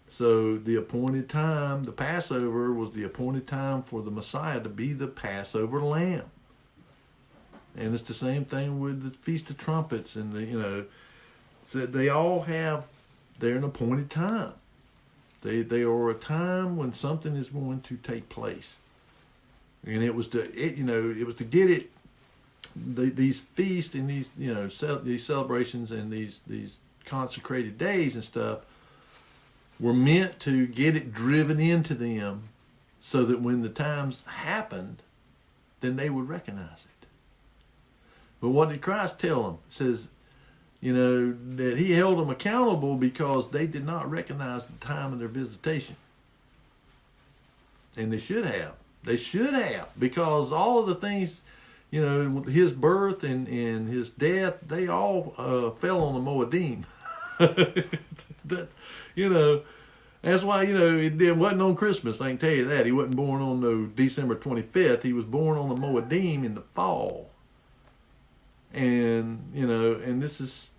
So the appointed time, the Passover was the appointed time for the Messiah to be the Passover lamb. And it's the same thing with the Feast of Trumpets and so they all have an appointed time. They are a time when something is going to take place. And it was to get it, these feasts and these, these celebrations and these consecrated days and stuff were meant to get it driven into them so that when the times happened, then they would recognize it. But what did Christ tell them? It says, that he held them accountable because they did not recognize the time of their visitation. And they should have. They should have, because all of the things, his birth and his death, they all fell on the Moedim. That's why, it wasn't on Christmas, I can tell you that. He wasn't born on no December 25th. He was born on the Moedim in the fall. And, and this is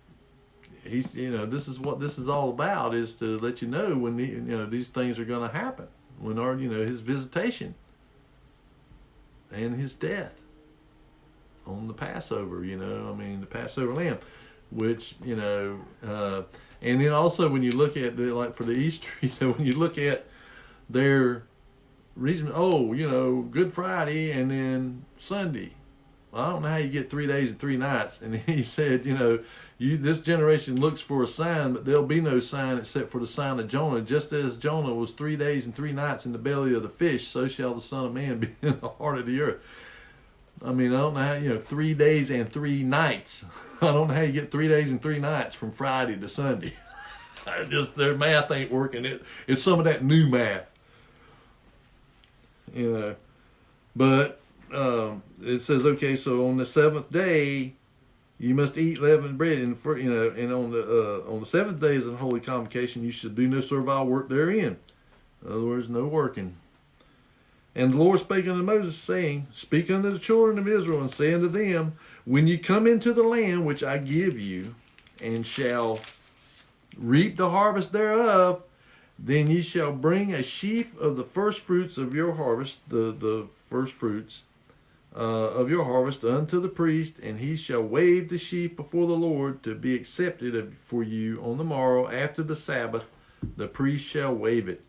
what this is all about, is to let you know when these things are going to happen. When his visitation and his death on the Passover, the Passover lamb, which, and then also when you look at like for the Easter, when you look at their reason, Good Friday and then Sunday. Well, I don't know how you get 3 days and 3 nights. And he said, this generation looks for a sign, but there'll be no sign except for the sign of Jonah. Just as Jonah was 3 days and 3 nights in the belly of the fish, so shall the Son of Man be in the heart of the earth. I mean, I don't know how, 3 days and 3 nights. I don't know how you get 3 days and 3 nights from Friday to Sunday. Their math ain't working. It's some of that new math. But it says, okay, so on the 7th day, you must eat leavened bread, and on the 7th day is a holy convocation. You should do no servile work therein. In other words, no working. And the Lord spake unto Moses, saying, Speak unto the children of Israel, and say unto them, When you come into the land which I give you, and shall reap the harvest thereof, then ye shall bring a sheaf of the first fruits of your harvest, the first fruits of your harvest unto the priest, and he shall wave the sheaf before the Lord to be accepted for you on the morrow after the Sabbath. The priest shall wave it.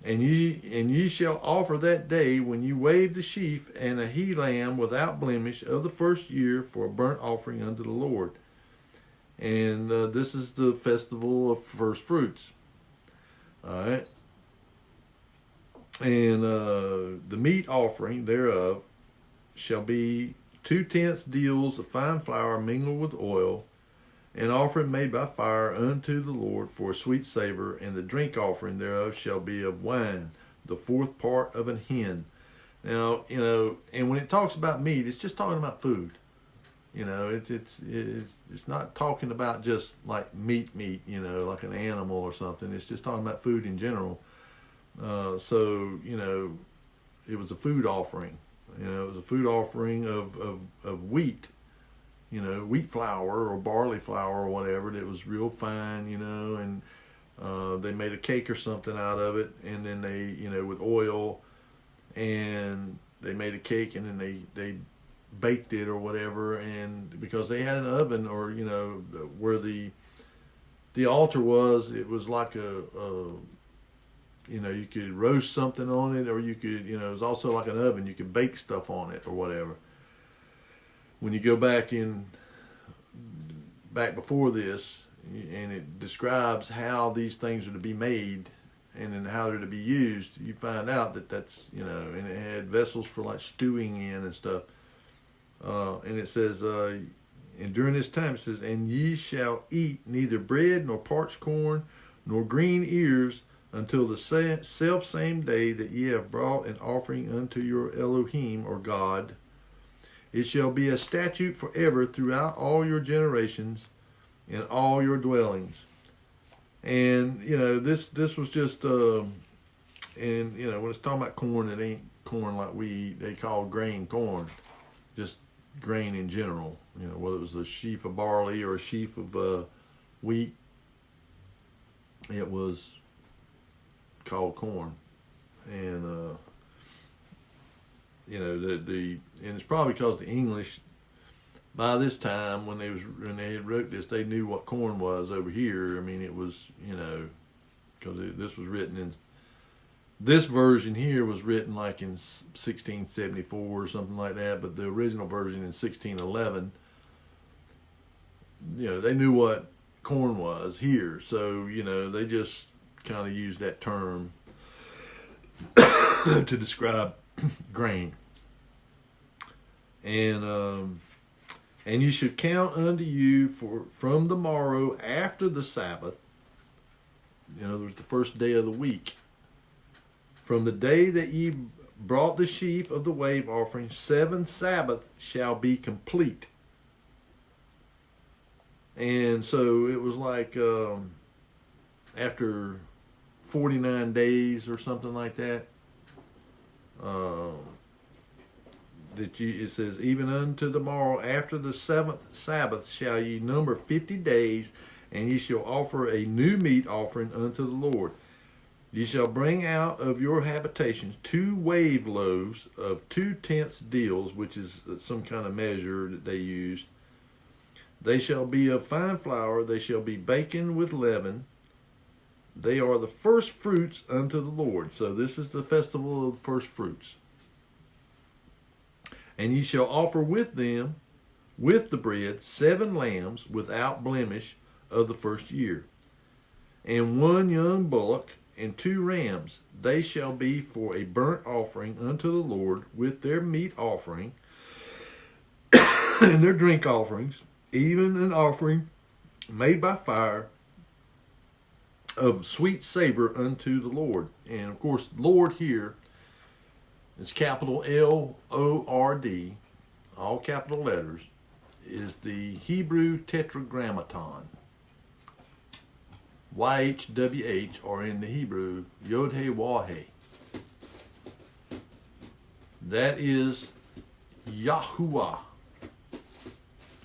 And ye shall offer that day when you wave the sheaf and a he lamb without blemish of the first year for a burnt offering unto the Lord. And this is the festival of first fruits. All right. And the meat offering thereof shall be 2/10 deals of fine flour mingled with oil, an offering made by fire unto the Lord for a sweet savor, and the drink offering thereof shall be of wine, the 4th part of an hin. Now, and when it talks about meat, it's just talking about food. It's not talking about just like meat, like an animal or something. It's just talking about food in general. So, it was a food offering. It was a food offering of wheat. Wheat flour or barley flour or whatever that was real fine, and they made a cake or something out of it, and then they, with oil, and they made a cake, and then they baked it or whatever, and because they had an oven, or where the altar was, it was like you could roast something on it, or you could, it was also like an oven, you could bake stuff on it or whatever. When you go back before this, and it describes how these things are to be made and then how they're to be used, you find out that's, and it had vessels for like stewing in and stuff. And it says, and during this time it says, and ye shall eat neither bread nor parched corn nor green ears until the self same day that ye have brought an offering unto your Elohim or God. It shall be a statute forever throughout all your generations in all your dwellings. And, this was just, and, when it's talking about corn, it ain't corn like they call grain corn. Just grain in general. Whether it was a sheaf of barley or a sheaf of wheat, it was called corn. And, and it's probably because the English, by this time, when they had wrote this, they knew what corn was over here. I mean, it was, because this was written in, this version here was written like in 1674 or something like that, but the original version in 1611, they knew what corn was here. So, they just kind of used that term to describe grain. And you should count unto you from the morrow after the Sabbath, in other words, the first day of the week, from the day that ye brought the sheaf of the wave offering, 7 Sabbaths shall be complete. And so it was like after 49 days or something like that, it says, even unto the morrow after the 7th Sabbath shall ye number 50 days, and ye shall offer a new meat offering unto the Lord. Ye shall bring out of your habitations 2 wave loaves of 2/10 deals, which is some kind of measure that they used. They shall be of fine flour, they shall be baken with leaven. They are the first fruits unto the Lord. So this is the festival of the first fruits. And ye shall offer with them, with the bread, 7 lambs without blemish of the first year, and 1 young bullock, and 2 rams. They shall be for a burnt offering unto the Lord, with their meat offering and their drink offerings, even an offering made by fire of sweet savor unto the Lord. And of course, Lord here is capital Lord, all capital letters, is the Hebrew tetragrammaton. YHWH, or in the Hebrew, Yod-Heh-Wah-Heh. That is Yahuwah,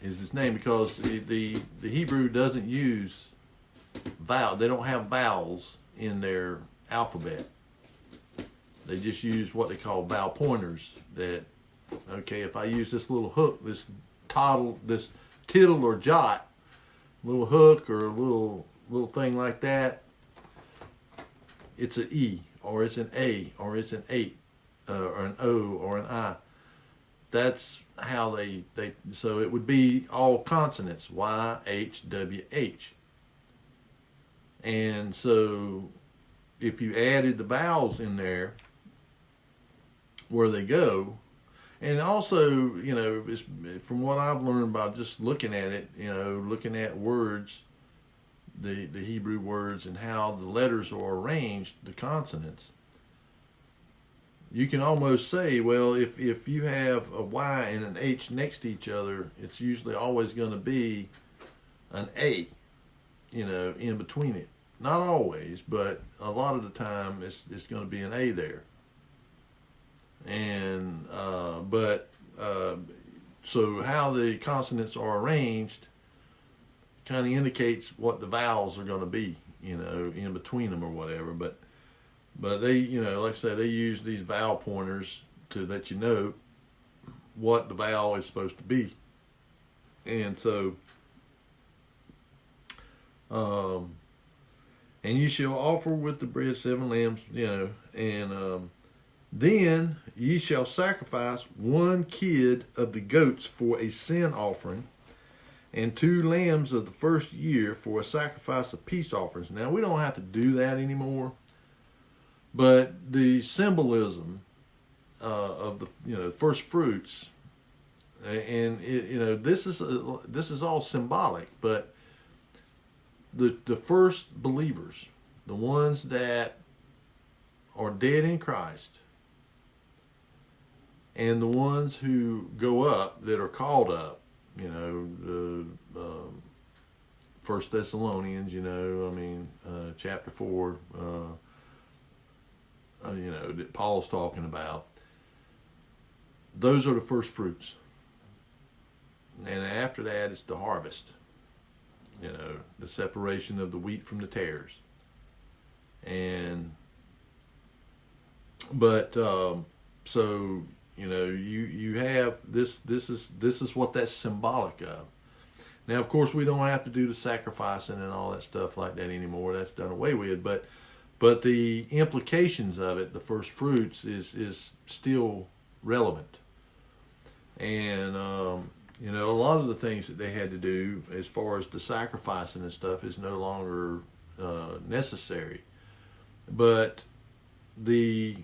is his name, because the Hebrew doesn't use vowel. They don't have vowels in their alphabet. They just use what they call vowel pointers. That, okay, if I use this little hook, this tittle or jot, little hook or a little thing like that, it's an E, or it's an A, or it's an 8, or an O, or an I. That's how they so it would be all consonants, Y-H-W-H. And so if you added the vowels in there where they go, and also, it's, from what I've learned by just looking at it, looking at words, the Hebrew words, and how the letters are arranged, the consonants, you can almost say, well, if you have a Y and an H next to each other, it's usually always going to be an A, in between it. Not always, but a lot of the time it's going to be an A there. And so how the consonants are arranged kind of indicates what the vowels are going to be, in between them or whatever. But they, like I said, they use these vowel pointers to let you know what the vowel is supposed to be. And so, and you shall offer with the bread 7 lambs, and then ye shall sacrifice 1 kid of the goats for a sin offering, and 2 lambs of the first year for a sacrifice of peace offerings. Now, we don't have to do that anymore, but the symbolism of the first fruits, and this is all symbolic, but the first believers, the ones that are dead in Christ, And the ones who go up, that are called up, you know, First Thessalonians, you know, I mean, chapter 4, you know, that Paul's talking about, those are the first fruits. And after that, it's the harvest, you know, the separation of the wheat from the tares. And, but, so, you know, you have this is what that's symbolic of. Now, of course, we don't have to do the sacrificing and all that stuff like that anymore. That's done away with. But the implications of it, the first fruits, is still relevant. And, you know, a lot of the things that they had to do as far as the sacrificing and stuff is no longer necessary. But the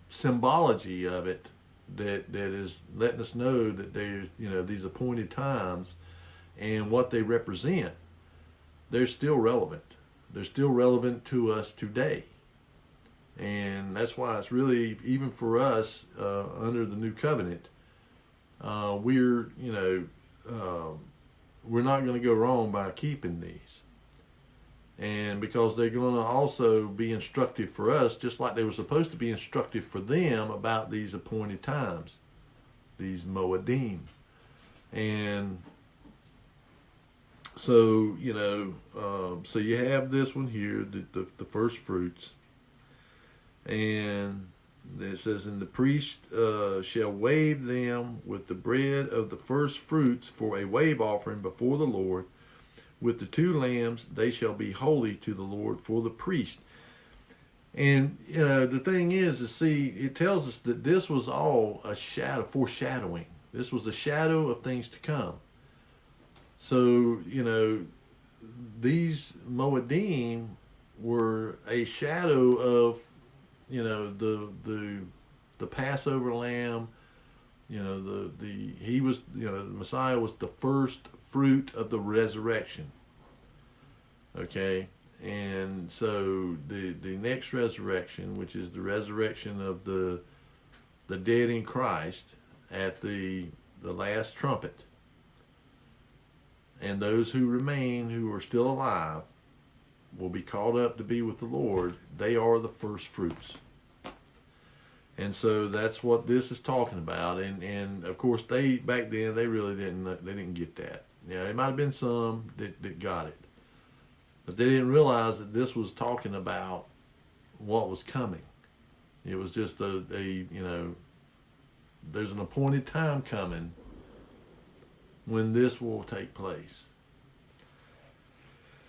symbology of it that is letting us know that there's, you know, these appointed times and what they represent, they're still relevant. They're still relevant to us today. And that's why it's really, even for us, under the new covenant, we're, you know, we're not going to go wrong by keeping these. And because they're going to also be instructive for us, just like they were supposed to be instructive for them about these appointed times, these Moedim. And so, you know, so you have this one here, the first fruits. And it says, and the priest shall wave them with the bread of the first fruits for a wave offering before the Lord. With the 2 lambs, they shall be holy to the Lord for the priest. And, you know, the thing is, see, it tells us that this was all a shadow, foreshadowing. This was a shadow of things to come. So, you know, these Moedim were a shadow of, you know, the Passover lamb. You know, he was, you know, the Messiah was the first fruit of the resurrection. Okay, and so the next resurrection, which is the resurrection of the dead in Christ at the last trumpet, and those who remain, who are still alive, will be called up to be with the Lord. They are the first fruits. And so that's what this is talking about. And of course, they back then, they really didn't get that. Yeah, there might have been some that got it, but they didn't realize that this was talking about what was coming. It was just a you know, there's an appointed time coming when this will take place.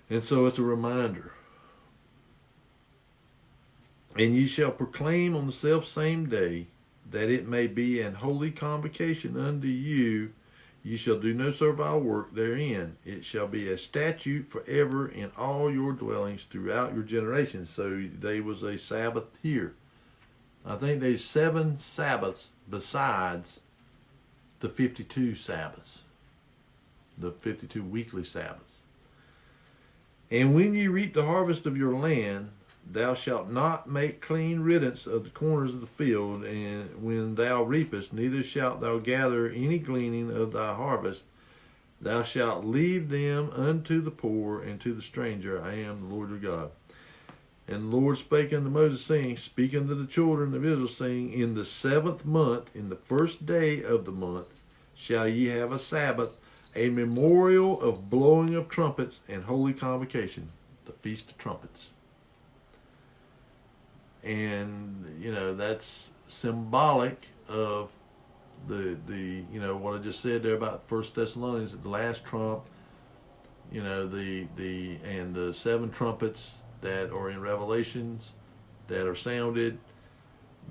And so it's a reminder. And ye shall proclaim on the selfsame day that it may be an holy convocation unto you. Ye shall do no servile work therein. It shall be a statute forever in all your dwellings throughout your generations. So there was a Sabbath here. I think there's 7 Sabbaths besides the 52 Sabbaths, the 52 weekly Sabbaths. And when ye reap the harvest of your land, thou shalt not make clean riddance of the corners of the field, and when thou reapest, neither shalt thou gather any gleaning of thy harvest. Thou shalt leave them unto the poor and to the stranger. I am the Lord your God. And the Lord spake unto Moses, saying, Speak unto the children of Israel, saying, In the 7th month, in the first day of the month, shall ye have a Sabbath, a memorial of blowing of trumpets and holy convocation, the Feast of Trumpets. And, you know, that's symbolic of the you know, what I just said there about First Thessalonians, at the last trump, you know, and the 7 trumpets that are in Revelations that are sounded.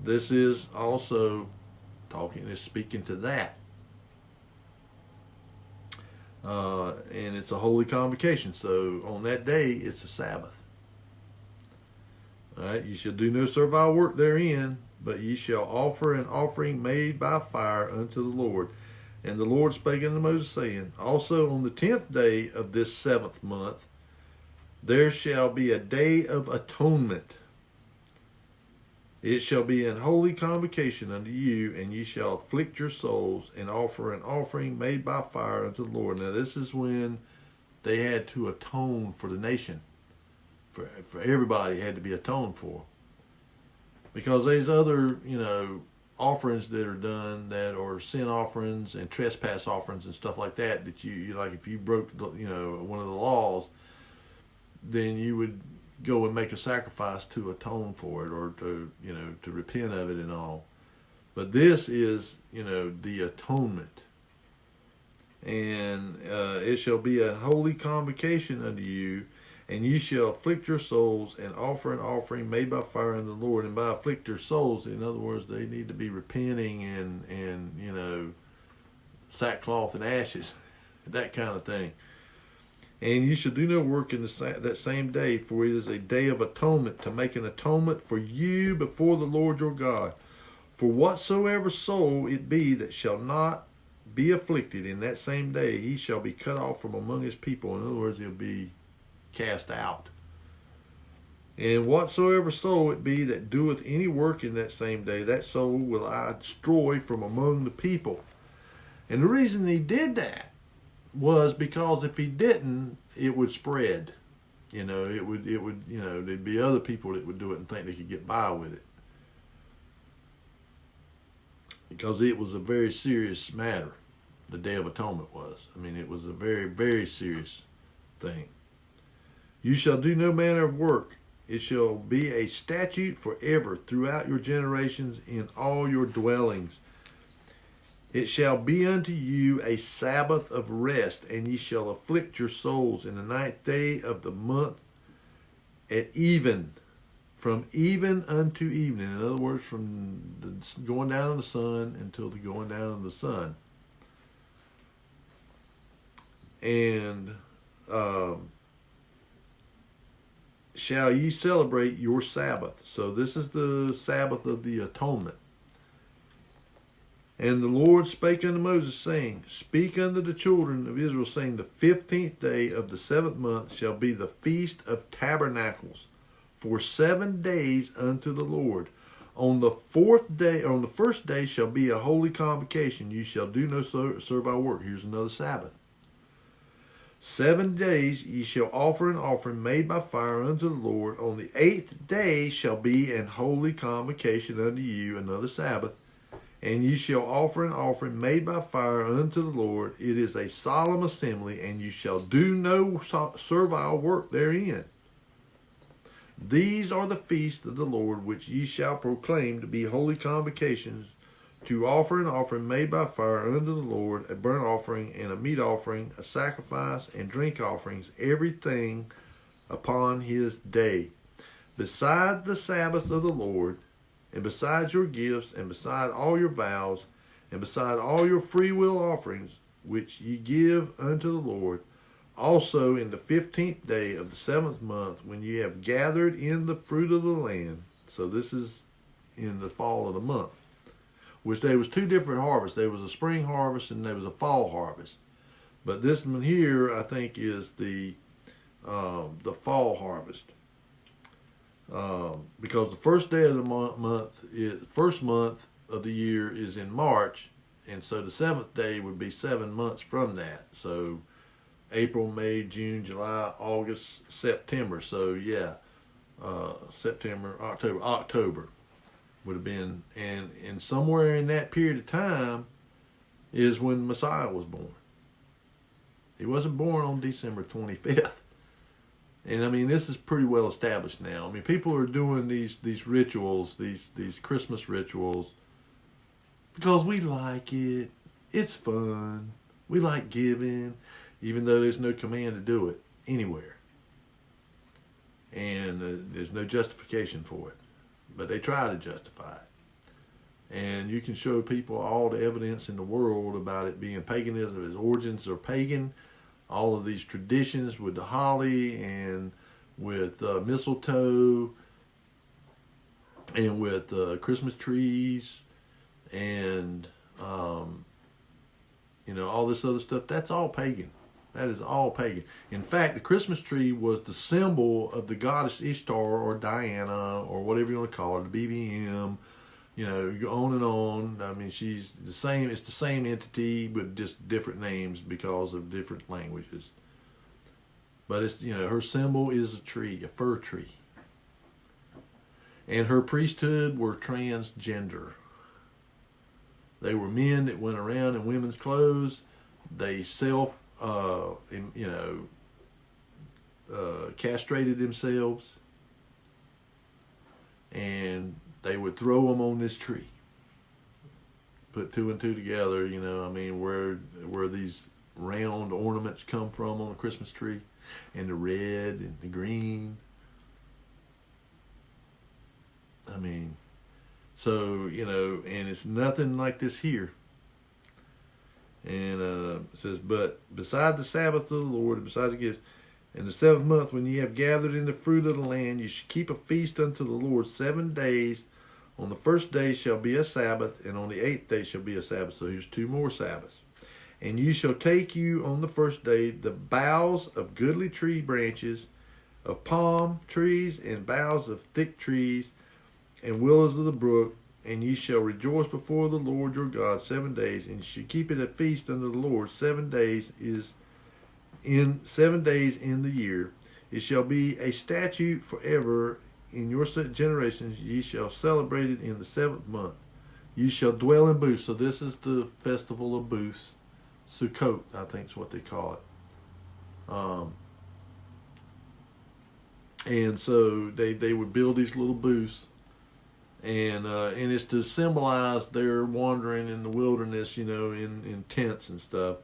This is also speaking to that. And it's a holy convocation. So on that day, it's a Sabbath. All right, ye shall do no servile work therein, but ye shall offer an offering made by fire unto the Lord. And the Lord spake unto Moses, saying, Also on the 10th day of this 7th month, there shall be a day of atonement. It shall be an holy convocation unto you, and ye shall afflict your souls and offer an offering made by fire unto the Lord. Now this is when they had to atone for the nation. For everybody had to be atoned for. Because there's other, offerings that are done that are sin offerings and trespass offerings and stuff like that, that you like if you broke, one of the laws, then you would go and make a sacrifice to atone for it or to repent of it and all. But this is, the atonement. And it shall be a holy convocation unto you, and ye shall afflict your souls and offer an offering made by fire unto the Lord. And by afflict your souls, in other words, they need to be repenting and sackcloth and ashes, that kind of thing. And you shall do no work in that same day, for it is a day of atonement, to make an atonement for you before the Lord your God. For whatsoever soul it be that shall not be afflicted in that same day, he shall be cut off from among his people. In other words, he'll be cast out. And whatsoever soul it be that doeth any work in that same day, that soul will I destroy from among the people. And the reason he did that was because if he didn't, it would spread. There'd be other people that would do it and think they could get by with it. Because it was a very serious matter. The Day of Atonement was. It was a very, very serious thing. You shall do no manner of work. It shall be a statute forever throughout your generations in all your dwellings. It shall be unto you a Sabbath of rest, and ye shall afflict your souls in the 9th day of the month at even, from even unto evening. In other words, from the going down of the sun until the going down of the sun. And shall ye celebrate your Sabbath. So this is the Sabbath of the atonement. And the Lord spake unto Moses, saying, Speak unto the children of Israel, saying, The 15th day of the 7th month shall be the feast of tabernacles, for 7 days unto the Lord. On the first day shall be a holy convocation. You shall do no servile work. Here's another Sabbath. 7 days ye shall offer an offering made by fire unto the Lord. On the 8th day shall be an holy convocation unto you, another Sabbath. And ye shall offer an offering made by fire unto the Lord. It is a solemn assembly, and you shall do no servile work therein. These are the feasts of the Lord, which ye shall proclaim to be holy convocations, to offer an offering made by fire unto the Lord, a burnt offering and a meat offering, a sacrifice and drink offerings, everything upon his day. Beside the Sabbath of the Lord, and besides your gifts, and beside all your vows, and beside all your free will offerings, which ye give unto the Lord, also in the 15th day of the 7th month, when ye have gathered in the fruit of the land. So this is in the fall of the month. Which there was 2 different harvests. There was a spring harvest and there was a fall harvest. But this one here, I think, is the fall harvest. Because the first day of the first month of the year is in March, and so the 7th day would be 7 months from that. So April, May, June, July, August, September. So yeah, September, October would have been, and somewhere in that period of time is when Messiah was born. He wasn't born on December 25th. And this is pretty well established now. People are doing these rituals, these Christmas rituals, because we like it. It's fun. We like giving, even though there's no command to do it anywhere. And there's no justification for it. But they try to justify it. And you can show people all the evidence in the world about it being paganism. Its origins are pagan. All of these traditions with the holly and with mistletoe and with Christmas trees and all this other stuff, that's all pagan. That is all pagan. In fact, the Christmas tree was the symbol of the goddess Ishtar or Diana or whatever you want to call her, the BBM. You know, you go on and on. I mean, she's the same. It's the same entity with just different names because of different languages. But it's, you know, her symbol is a tree, a fir tree. And her priesthood were transgender. They were men that went around in women's clothes. They castrated themselves, and they would throw them on this tree. Put two and two together, you know. I mean, where these round ornaments come from on the Christmas tree, and the red and the green. I mean, so, you know, and it's nothing like this here. And it says, but beside the Sabbath of the Lord, and besides the gifts, in the 7th month, when ye have gathered in the fruit of the land, you should keep a feast unto the Lord 7 days. On the 1st day shall be a Sabbath, and on the 8th day shall be a Sabbath. So here's 2 more Sabbaths. And you shall take you on the 1st day the boughs of goodly tree branches, of palm trees, and boughs of thick trees, and willows of the brook, and ye shall rejoice before the Lord your God 7 days, and you shall keep it a feast unto the Lord 7 days in 7 days in the year. It shall be a statute forever in your generations. Ye shall celebrate it in the 7th month. You shall dwell in booths. So this is the festival of booths. Sukkot, I think is what they call it. And so they would build these little booths. And it's to symbolize their wandering in the wilderness, you know, in tents and stuff.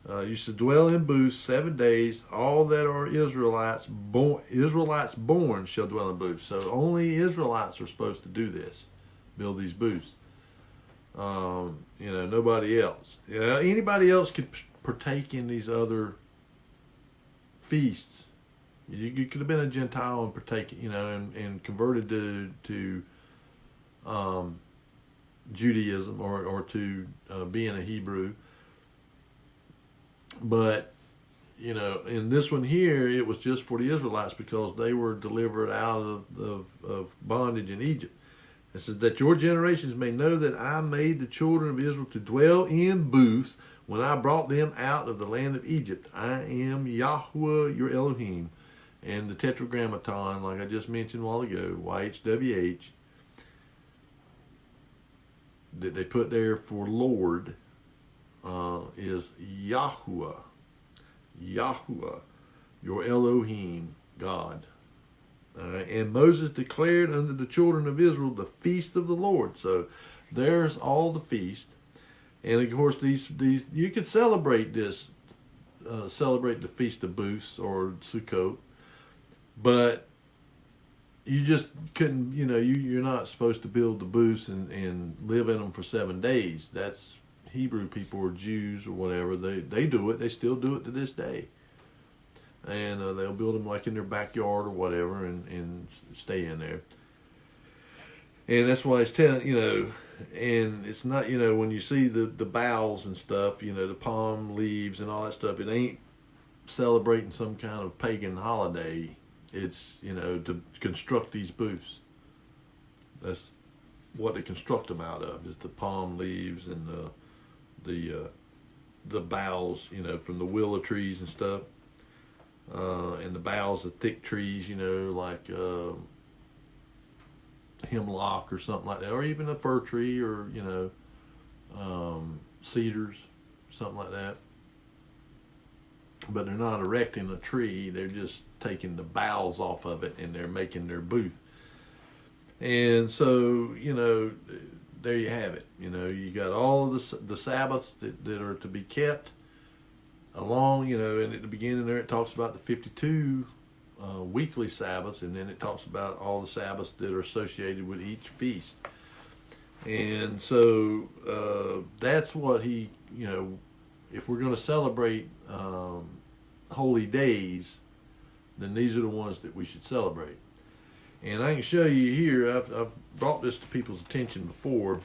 You should dwell in booths 7 days. All that are Israelites born shall dwell in booths. So only Israelites are supposed to do this, build these booths. You know, nobody else. Anybody else could partake in these other feasts. You could have been a Gentile and partake, you know, and converted to Judaism or to being a Hebrew. But, you know, in this one here, it was just for the Israelites because they were delivered out of bondage in Egypt. It says that your generations may know that I made the children of Israel to dwell in booths when I brought them out of the land of Egypt. I am Yahweh your Elohim. And the Tetragrammaton, like I just mentioned a while ago, YHWH, that they put there for Lord, is Yahuwah. Yahuwah, your Elohim, God. And Moses declared unto the children of Israel the feast of the Lord. So there's all the feast. And of course, these you could celebrate this, celebrate the Feast of Booths or Sukkot, but you just couldn't, you know, you're not supposed to build the booths and live in them for 7 days. That's Hebrew people or Jews or whatever. They do it. They still do it to this day. And they'll build them like in their backyard or whatever and stay in there. And that's why it's telling, you know, and it's not, you know, when you see the boughs and stuff, you know, the palm leaves and all that stuff, it ain't celebrating some kind of pagan holiday. It's, you know, to construct these booths. That's what they construct them out of, is the palm leaves and the boughs, you know, from the willow trees and stuff. And the boughs of thick trees, you know, like hemlock or something like that, or even a fir tree, or, you know, cedars, something like that. But they're not erecting a tree, they're just taking the boughs off of it and they're making their booth. And so, you know, there you have it. You know, you got all of the Sabbaths that are to be kept along, you know, and at the beginning there it talks about the 52 weekly Sabbaths, and then it talks about all the Sabbaths that are associated with each feast. And so that's what he, you know, if we're going to celebrate holy days, then these are the ones that we should celebrate. And I can show you here, I've brought this to people's attention before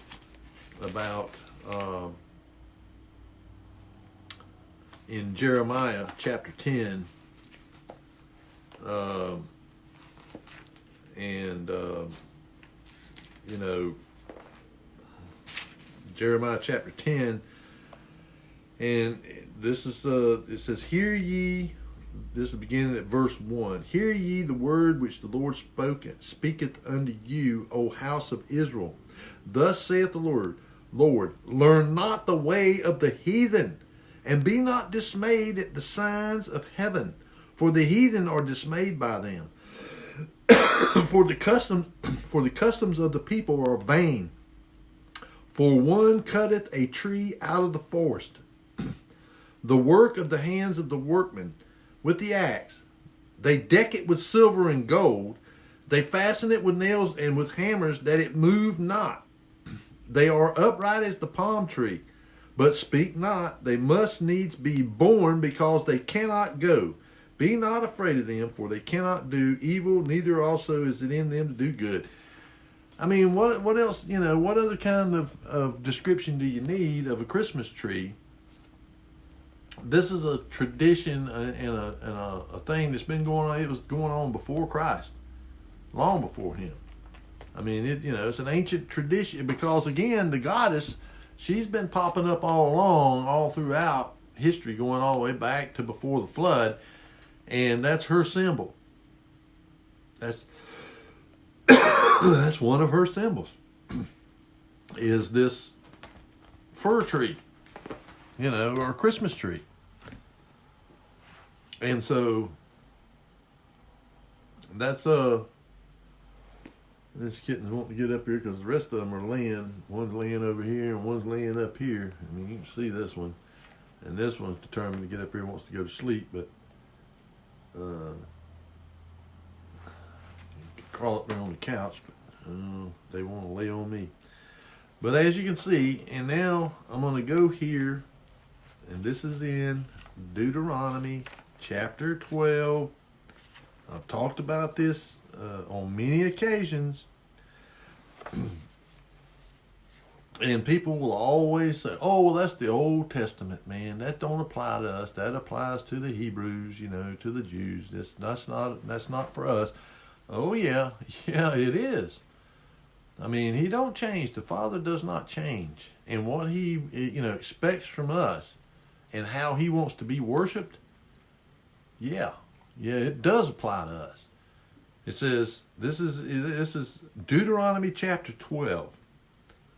about in Jeremiah chapter 10, Jeremiah chapter 10, and this is it says, "Hear ye," this is beginning at verse 1, "Hear ye the word which the Lord speaketh unto you, O house of Israel. Thus saith the Lord, learn not the way of the heathen, and be not dismayed at the signs of heaven, for the heathen are dismayed by them. for the customs of the people are vain. For one cutteth a tree out of the forest, the work of the hands of the workmen, with the axe. They deck it with silver and gold. They fasten it with nails and with hammers, that it move not. They are upright as the palm tree, but speak not. They must needs be born, because they cannot go. Be not afraid of them, for they cannot do evil, neither also is it in them to do good." I mean, what else, what other kind of description do you need of a Christmas tree? This is a tradition and a thing that's been going on. It was going on before Christ, long before him. I mean, it's an ancient tradition, because, again, the goddess, she's been popping up all along, all throughout history, going all the way back to before the flood, and that's her symbol. That's that's one of her symbols, is this fir tree, or a Christmas tree. And so that's this kitten's wanting to get up here, because the rest of them are laying. One's laying over here and one's laying up here. I mean, you can see this one, and this one's determined to get up here, wants to go to sleep, but crawl up there on the couch, but they want to lay on me. But as you can see, and now I'm going to go here, and this is in Deuteronomy chapter 12. I've talked about this on many occasions, and people will always say, "Oh, well, that's the Old Testament, man. That don't apply to us. That applies to the Hebrews, to the Jews. That's not for us." Oh yeah, it is. I mean, he don't change. The Father does not change, and what he expects from us, and how he wants to be worshipped. Yeah, it does apply to us. It says, this is Deuteronomy chapter 12,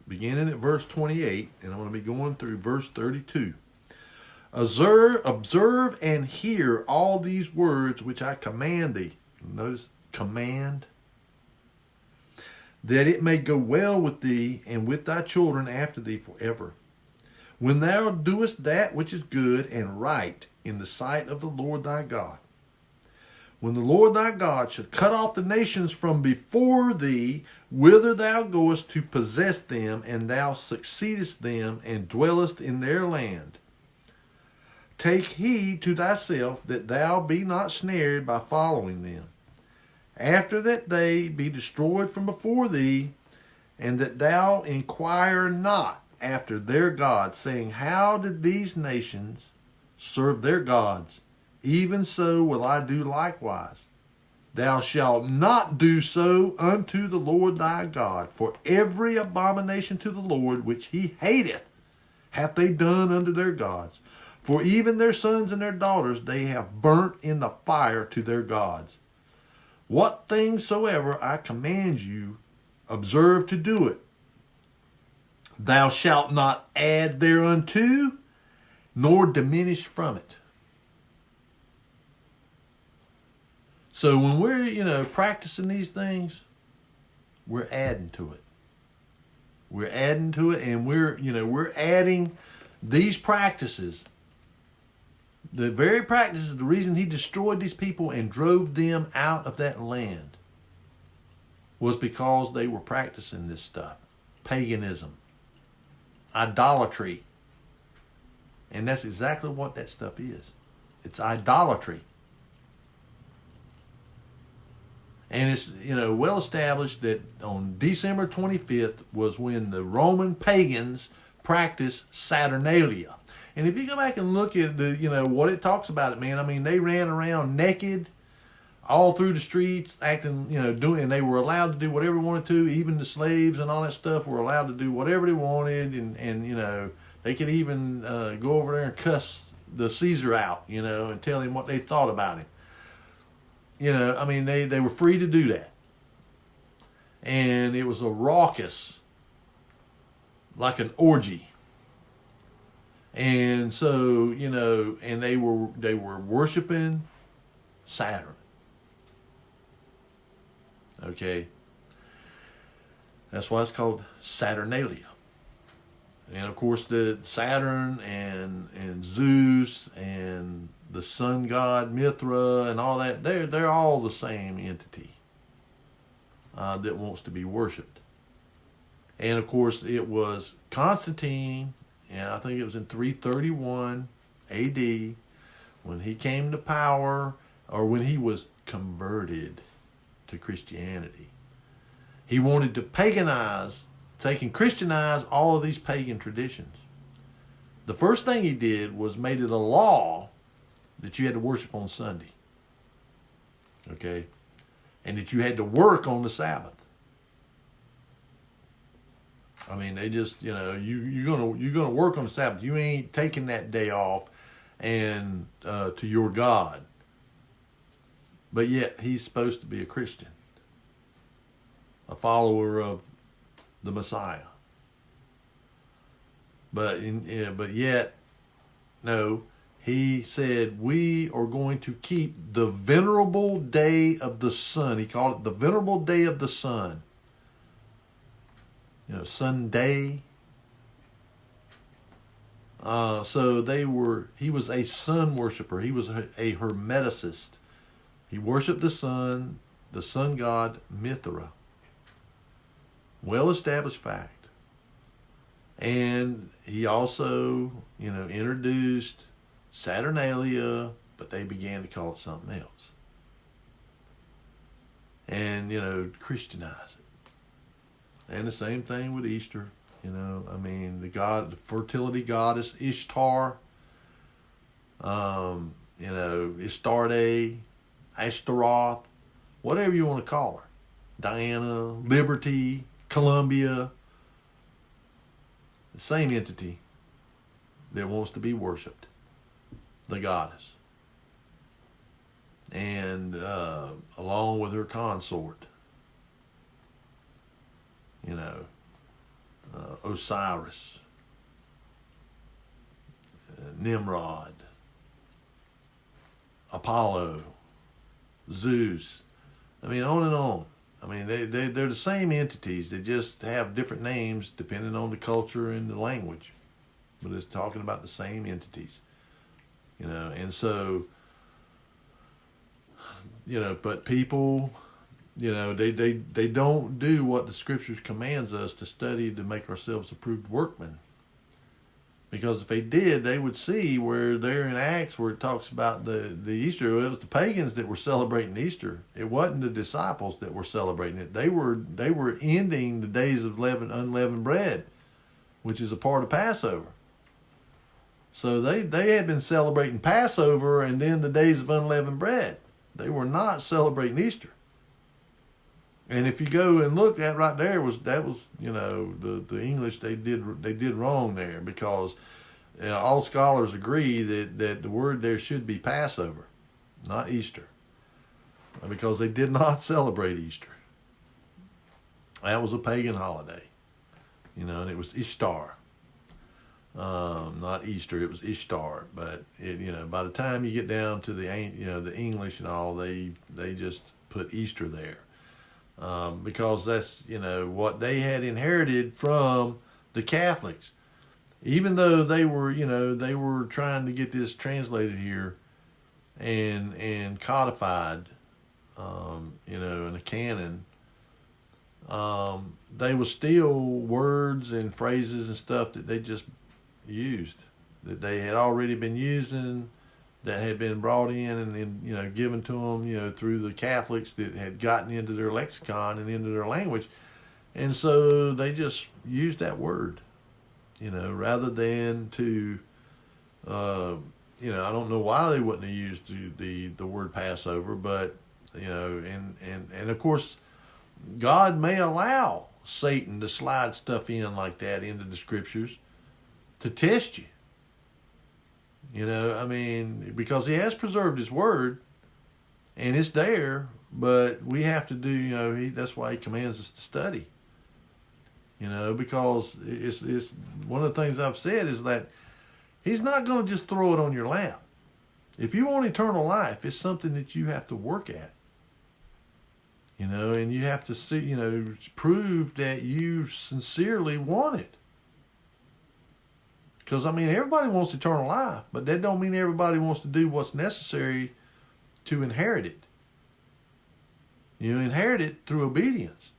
beginning at verse 28, and I'm going to be going through verse 32. Observe and hear all these words which I command thee. Notice, command. That it may go well with thee and with thy children after thee forever. When thou doest that which is good and right in the sight of the Lord thy God. When the Lord thy God shall cut off the nations from before thee, whither thou goest to possess them, and thou succeedest them, and dwellest in their land. Take heed to thyself that thou be not snared by following them, after that they be destroyed from before thee, and that thou inquire not after their gods, saying, How did these nations serve their gods? Even so will I do likewise. Thou shalt not do so unto the Lord thy God, for every abomination to the Lord which he hateth hath they done unto their gods. For even their sons and their daughters they have burnt in the fire to their gods. What things soever I command you, observe to do it. Thou shalt not add thereunto, nor diminish from it. So when we're, practicing these things, we're adding to it. We're adding to it, and we're adding these practices. The very practices, the reason he destroyed these people and drove them out of that land was because they were practicing this stuff. Paganism. Idolatry. And that's exactly what that stuff is. It's idolatry. And it's, well established that on December 25th was when the Roman pagans practiced Saturnalia. And if you go back and look at the, what it talks about it, man, I mean, they ran around naked all through the streets, acting, doing, and they were allowed to do whatever they wanted to. Even the slaves and all that stuff were allowed to do whatever they wanted, and they could even go over there and cuss the Caesar out, and tell him what they thought about him. I mean, they were free to do that. And it was a raucous, like an orgy. And so, and they were worshiping Saturn. Okay. That's why it's called Saturnalia. And of course the Saturn and Zeus and the sun god Mithra and all that, they're all the same entity that wants to be worshipped. And of course it was Constantine, and I think it was in 331 AD when he came to power, or when he was converted to Christianity. He wanted to Christianize all of these pagan traditions. The first thing he did was made it a law that you had to worship on Sunday. Okay? And that you had to work on the Sabbath. I mean, they just, you're gonna work on the Sabbath. You ain't taking that day off and to your God. But yet he's supposed to be a Christian, a follower of the Messiah. But yet, no, he said, we are going to keep the venerable day of the sun. He called it the venerable day of the sun. Sunday. So he was a sun worshiper. He was a hermeticist. He worshipped the sun god Mithra. Well-established fact. And he also, introduced Saturnalia, but they began to call it something else. And, Christianize it. And the same thing with Easter. The fertility goddess Ishtar, Astarte, Ashtaroth, whatever you want to call her. Diana, Liberty, Columbia. The same entity that wants to be worshipped. The goddess. And along with her consort. Osiris. Nimrod. Apollo. Zeus. I mean, on and on. I mean, they're the same entities. They just have different names depending on the culture and the language. But it's talking about the same entities. And so, but people, they don't do what the Scriptures commands us to study to make ourselves approved workmen. Because if they did, they would see where there in Acts where it talks about the Easter, it was the pagans that were celebrating Easter. It wasn't the disciples that were celebrating it. They were ending the days of unleavened bread, which is a part of Passover. So they had been celebrating Passover and then the days of unleavened bread. They were not celebrating Easter. And if you go and look at right there, the English they did wrong there, because all scholars agree that the word there should be Passover, not Easter, because they did not celebrate Easter. That was a pagan holiday, and it was Ishtar, not Easter. It was Ishtar. But by the time you get down to the English and all, they just put Easter there. Because that's, what they had inherited from the Catholics. Even though they were trying to get this translated here and codified, in a canon, they were still words and phrases and stuff that they just used, that they had already been using, that had been brought in and given to them, through the Catholics that had gotten into their lexicon and into their language. And so they just used that word, rather than to I don't know why they wouldn't have used the word Passover, but and of course, God may allow Satan to slide stuff in like that into the scriptures to test you. Because he has preserved his word and it's there, but we have to do, that's why he commands us to study. Because it's one of the things I've said is that he's not going to just throw it on your lap. If you want eternal life, it's something that you have to work at. And you have to see, prove that you sincerely want it. Because, everybody wants eternal life, but that don't mean everybody wants to do what's necessary to inherit it. You inherit it through obedience.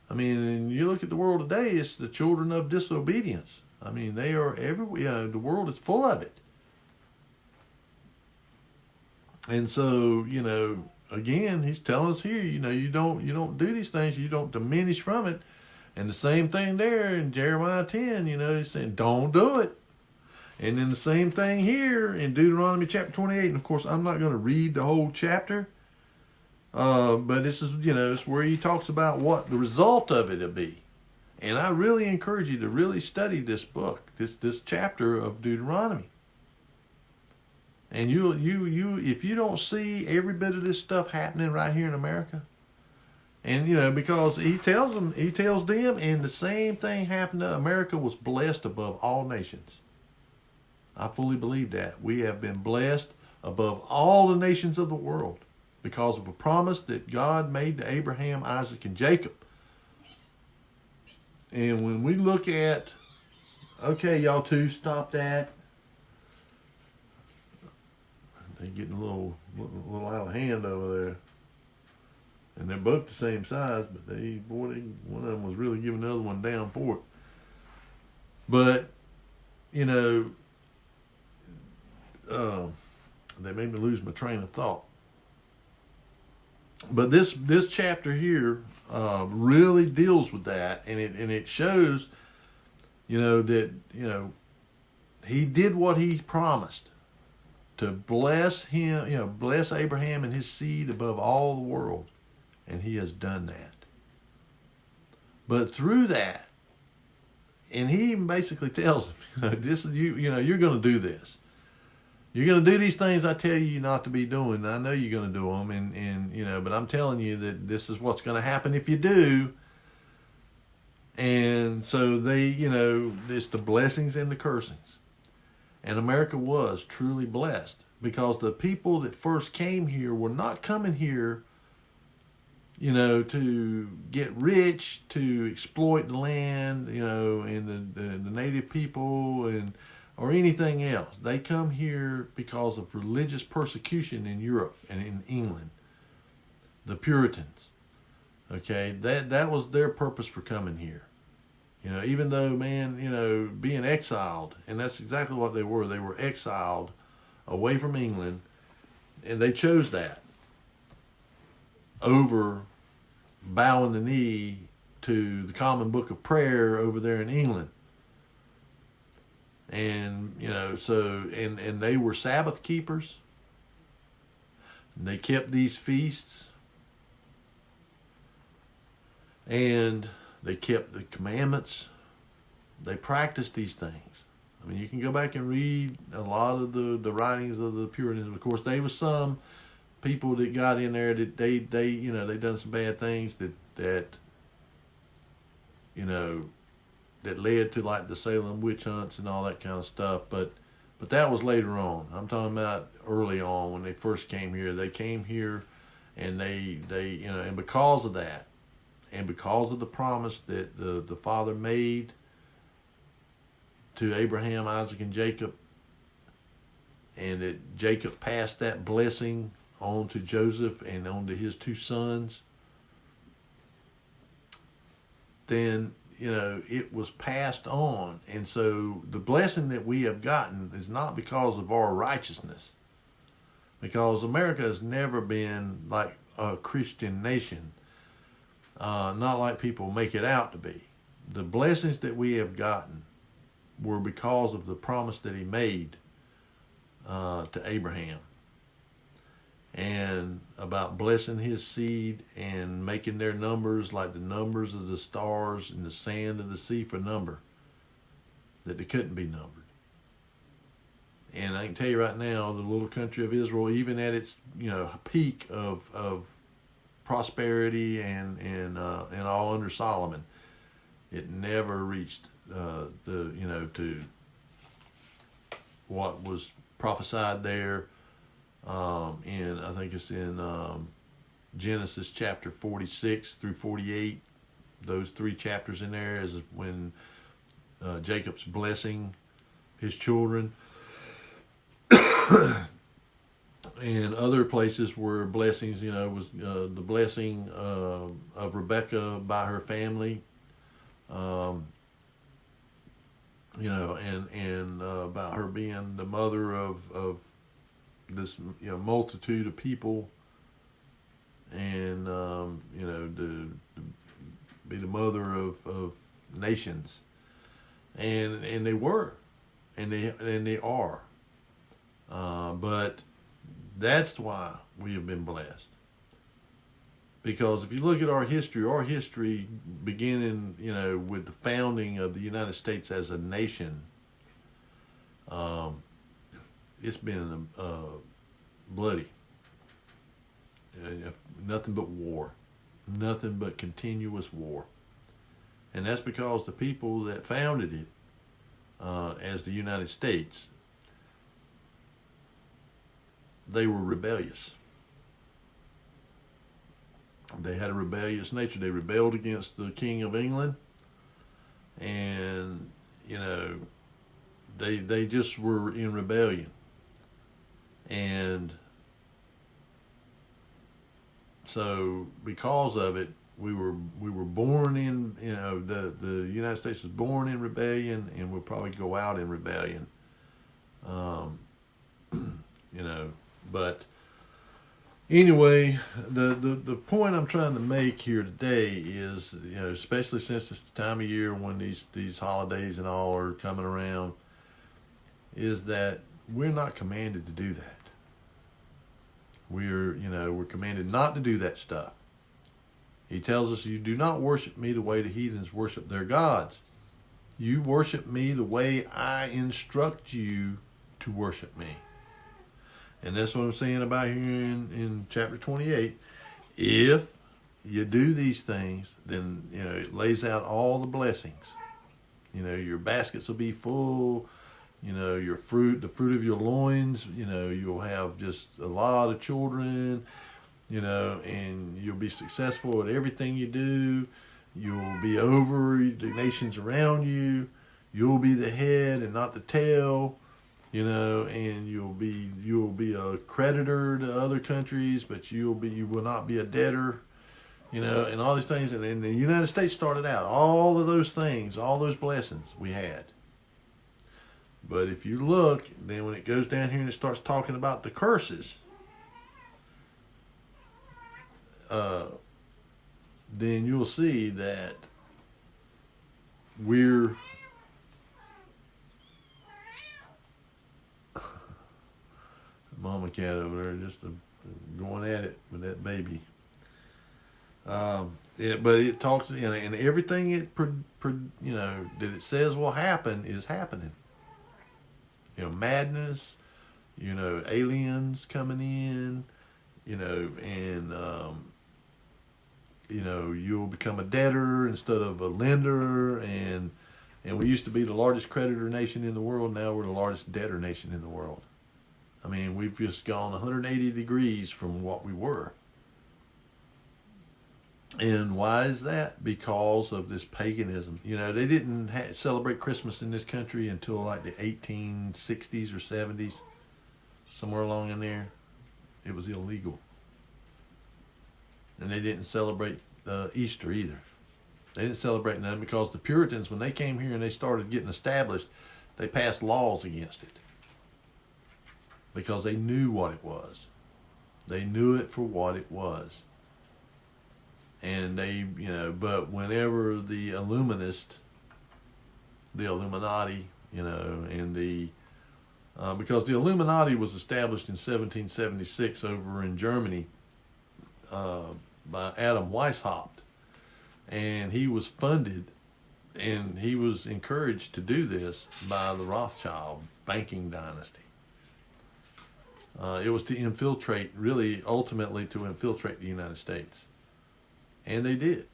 And you look at the world today, it's the children of disobedience. They are everywhere. The world is full of it. And so, again, he's telling us here, you don't do these things, you don't diminish from it. And the same thing there in Jeremiah 10, he's saying, don't do it. And then the same thing here in Deuteronomy chapter 28. And of course, I'm not going to read the whole chapter. But this is, it's where he talks about what the result of it will be. And I really encourage you to really study this book, this chapter of Deuteronomy. And if you don't see every bit of this stuff happening right here in America, and because he tells them, and the same thing happened to America was blessed above all nations. I fully believe that. We have been blessed above all the nations of the world because of a promise that God made to Abraham, Isaac, and Jacob. And when we look at, okay, y'all two, stop that. They're getting a little out of hand over there. And they're both the same size, but one of them was really giving the other one down for it. But, they made me lose my train of thought. But this chapter here really deals with that, and it shows, that he did what he promised to bless him, bless Abraham and his seed above all the world, and he has done that. But through that, and he even basically tells him, this is you're going to do this. You're going to do these things I tell you not to be doing. I know you're going to do them, and but I'm telling you that this is what's going to happen if you do. And so it's the blessings and the cursings. And America was truly blessed because the people that first came here were not coming here, to get rich, to exploit the land, and the native people or anything else. They come here because of religious persecution in Europe and in England. The Puritans. Okay, that was their purpose for coming here. Even though, being exiled, and that's exactly what they were. They were exiled away from England, and they chose that over bowing the knee to the common book of prayer over there in England. And, and they were Sabbath keepers. And they kept these feasts. And they kept the commandments. They practiced these things. You can go back and read a lot of the writings of the Puritans. Of course, there was some people that got in there that they done some bad things that led to like the Salem witch hunts and all that kind of stuff. But that was later on. I'm talking about early on when they first came here. They came here, and they and because of that, and because of the promise that the Father made to Abraham, Isaac, and Jacob, and that Jacob passed that blessing on to Joseph and on to his two sons, then it was passed on. And so the blessing that we have gotten is not because of our righteousness, because America has never been like a Christian nation, not like people make it out to be. The blessings that we have gotten were because of the promise that he made to Abraham, and about blessing his seed and making their numbers like the numbers of the stars and the sand of the sea for number, that they couldn't be numbered. And I can tell you right now, the little country of Israel, even at its peak of prosperity and all under Solomon, it never reached to what was prophesied there. I think it's in Genesis chapter 46 through 48. Those 3 chapters in there is when Jacob's blessing his children. And other places where blessings, was the blessing of Rebecca by her family, and about her being the mother of this multitude of people, and to be the mother of nations, and they were, and they are. But that's why we have been blessed. Because if you look at our history beginning, with the founding of the United States as a nation, it's been bloody. Nothing but war. Nothing but continuous war. And that's because the people that founded it as the United States, they were rebellious. They had a rebellious nature. They rebelled against the King of England, and they just were in rebellion. And so because of it, we were born in the United States was born in rebellion, and we'll probably go out in rebellion. But anyway, the point I'm trying to make here today is, especially since it's the time of year when these holidays and all are coming around, is that we're not commanded to do that. We're commanded not to do that stuff. He tells us, you do not worship me the way the heathens worship their gods. You worship me the way I instruct you to worship me. And that's what I'm saying about here in chapter 28. If you do these things, then it lays out all the blessings. Your baskets will be full. Your fruit, the fruit of your loins. You'll have just a lot of children. And you'll be successful at everything you do. You'll be over the nations around you. You'll be the head and not the tail. And you'll be a creditor to other countries, but you will not be a debtor, and all these things. And the United States started out, all of those things, all those blessings we had. But if you look, then when it goes down here and it starts talking about the curses, then you'll see that we're mama cat over there just going at it with that baby. But it talks, and everything that it says will happen is happening. Madness, aliens coming in, and you'll become a debtor instead of a lender, and we used to be the largest creditor nation in the world. Now we're the largest debtor nation in the world. I mean, we've just gone 180 degrees from what we were. And why is that? Because of this paganism. They didn't celebrate Christmas in this country until like the 1860s or 70s, somewhere along in there. It was illegal. And they didn't celebrate Easter either. They didn't celebrate none because the Puritans, when they came here and they started getting established, they passed laws against it. Because they knew what it was. They knew it for what it was. And they, but whenever the Illuminati, and because the Illuminati was established in 1776 over in Germany by Adam Weishaupt, and he was funded and he was encouraged to do this by the Rothschild banking dynasty. It was to infiltrate, really, ultimately to infiltrate the United States. And they did.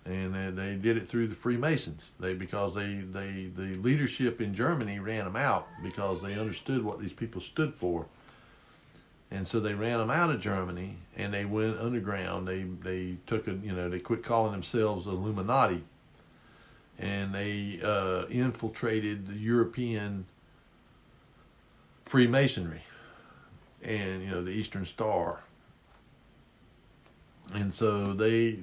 And they did it through the Freemasons. Because the leadership in Germany ran them out because they understood what these people stood for. And so they ran them out of Germany and they went underground. They they quit calling themselves Illuminati. And they infiltrated the European Freemasonry and the Eastern Star, and so they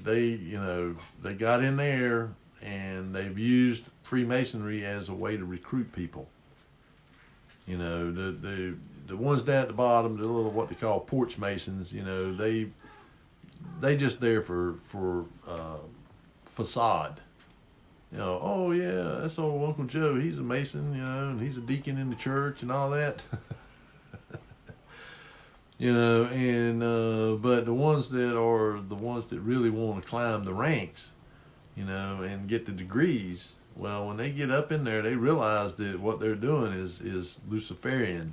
got in there, and they've used Freemasonry as a way to recruit people. The ones down at the bottom, the little what they call porch masons, they just there for facade. Oh yeah, that's old Uncle Joe. He's a Mason, and he's a deacon in the church and all that. But the ones that really want to climb the ranks, and get the degrees, well, when they get up in there, they realize that what they're doing is Luciferian,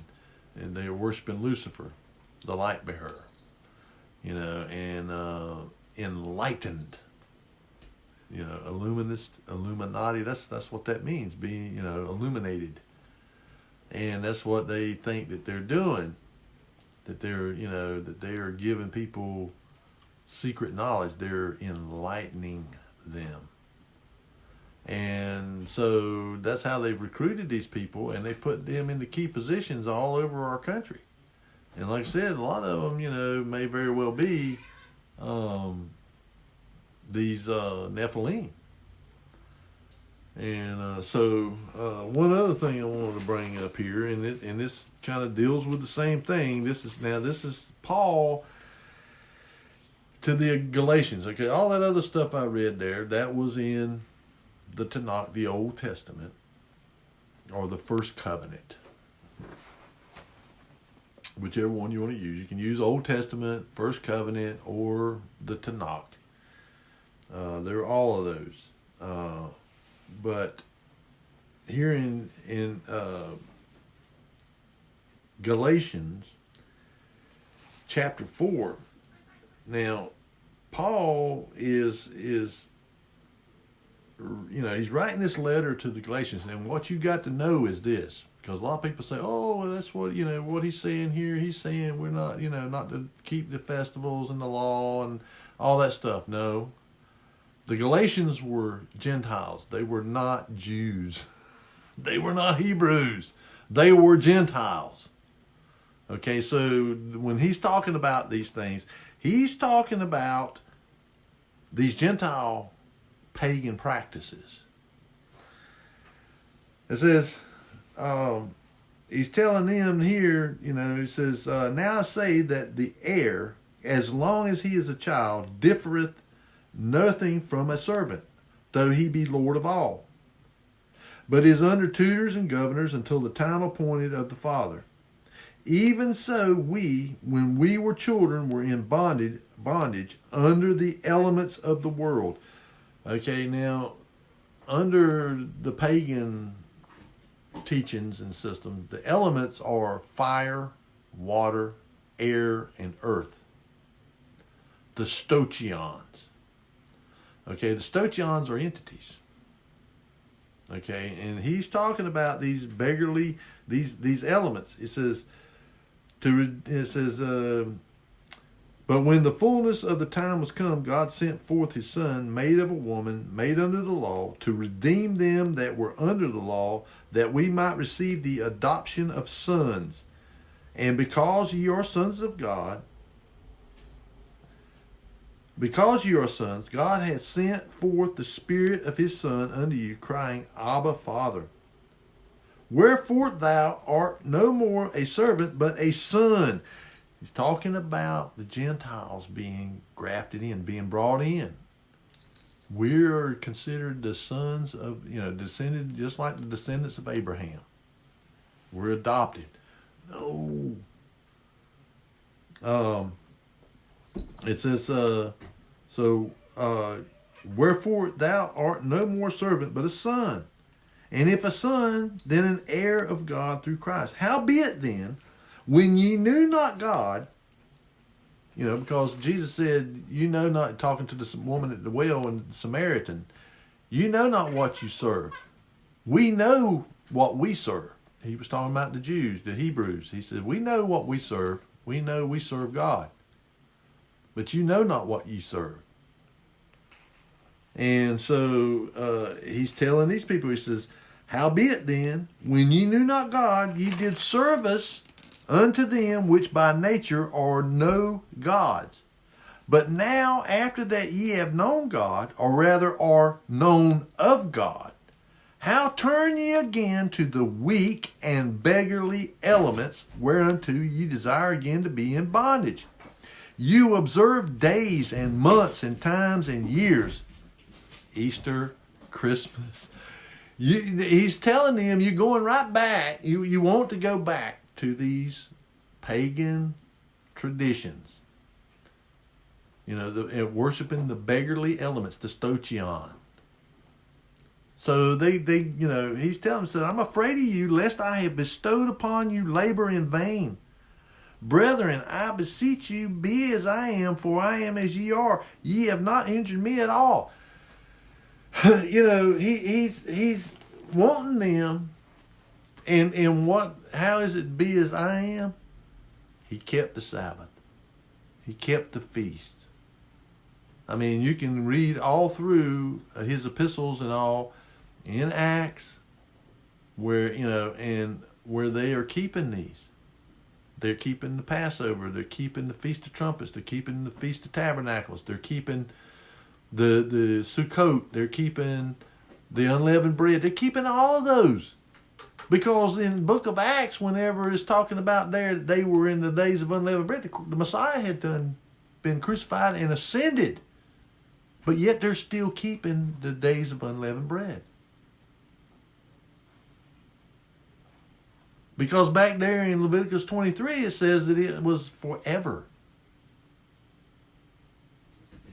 and they're worshiping Lucifer, the light bearer, and enlightened. Illuminati, that's what that means, being, illuminated. And that's what they think that they're doing, that they are giving people secret knowledge. They're enlightening them. And so that's how they've recruited these people, and they put them into key positions all over our country. And like I said, a lot of them, may very well be these Nephilim. And so one other thing I wanted to bring up here, and this kind of deals with the same thing. This is Paul to the Galatians. Okay, all that other stuff I read there, that was in the Tanakh, the Old Testament, or the First Covenant, whichever one you want to use. You can use Old Testament, First Covenant, or the Tanakh. They're all of those. But here in Galatians chapter 4, now Paul is he's writing this letter to the Galatians, and what you got to know is this, because a lot of people say, oh, well, that's what what he's saying here. He's saying we're not not to keep the festivals and the law and all that stuff. No. The Galatians were Gentiles. They were not Jews. They were not Hebrews. They were Gentiles. Okay, so when he's talking about these things, he's talking about these Gentile pagan practices. It says, he's telling them here, he says, now I say that the heir, as long as he is a child, differeth nothing from a servant, though he be Lord of all, but is under tutors and governors until the time appointed of the Father. Even so we, when we were children, were in bondage under the elements of the world. Okay, now, under the pagan teachings and systems, the elements are fire, water, air, and earth. The stoichions. Okay, the stoichions are entities. Okay, and he's talking about these beggarly, these elements. It says, but when the fullness of the time was come, God sent forth his Son, made of a woman, made under the law, to redeem them that were under the law, that we might receive the adoption of sons. And because ye are sons of God, because you are sons, God hath sent forth the Spirit of his Son unto you, crying, Abba, Father. Wherefore thou art no more a servant, but a son. He's talking about the Gentiles being grafted in, being brought in. We are considered the sons of, descended just like the descendants of Abraham. We're adopted. No. It says, wherefore thou art no more servant, but a son. And if a son, then an heir of God through Christ. Howbeit then, when ye knew not God, because Jesus said, you know not, talking to the woman at the well and the Samaritan, you know not what you serve. We know what we serve. He was talking about the Jews, the Hebrews. He said, we know what we serve. We know we serve God. But you know not what you serve. And so he's telling these people, he says, howbeit then, when ye knew not God, ye did service unto them which by nature are no gods. But now, after that ye have known God, or rather are known of God, how turn ye again to the weak and beggarly elements whereunto ye desire again to be in bondage? You observe days and months and times and years. Easter, Christmas. He's telling them you're going right back. You want to go back to these pagan traditions. Worshiping the beggarly elements, the stoichion. So he's telling them, I'm afraid of you, lest I have bestowed upon you labor in vain. Brethren, I beseech you, be as I am, for I am as ye are. Ye have not injured me at all. He's wanting them, and how is it be as I am? He kept the Sabbath. He kept the feast. I mean, you can read all through his epistles and all in Acts where they are keeping these. They're keeping the Passover. They're keeping the Feast of Trumpets. They're keeping the Feast of Tabernacles. They're keeping the Sukkot. They're keeping the unleavened bread. They're keeping all of those. Because in the book of Acts, whenever it's talking about they were in the days of unleavened bread, the Messiah had been crucified and ascended. But yet they're still keeping the days of unleavened bread. Because back there in Leviticus 23, it says that it was forever.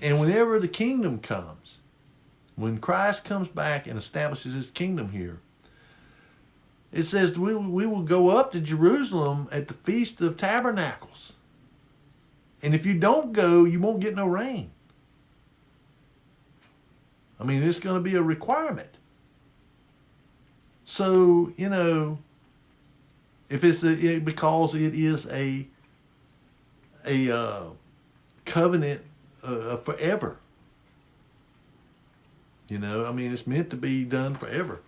And whenever the kingdom comes, when Christ comes back and establishes his kingdom here, it says we will go up to Jerusalem at the Feast of Tabernacles. And if you don't go, you won't get no rain. I mean, it's going to be a requirement. So, if it's because it is a covenant forever. It's meant to be done forever.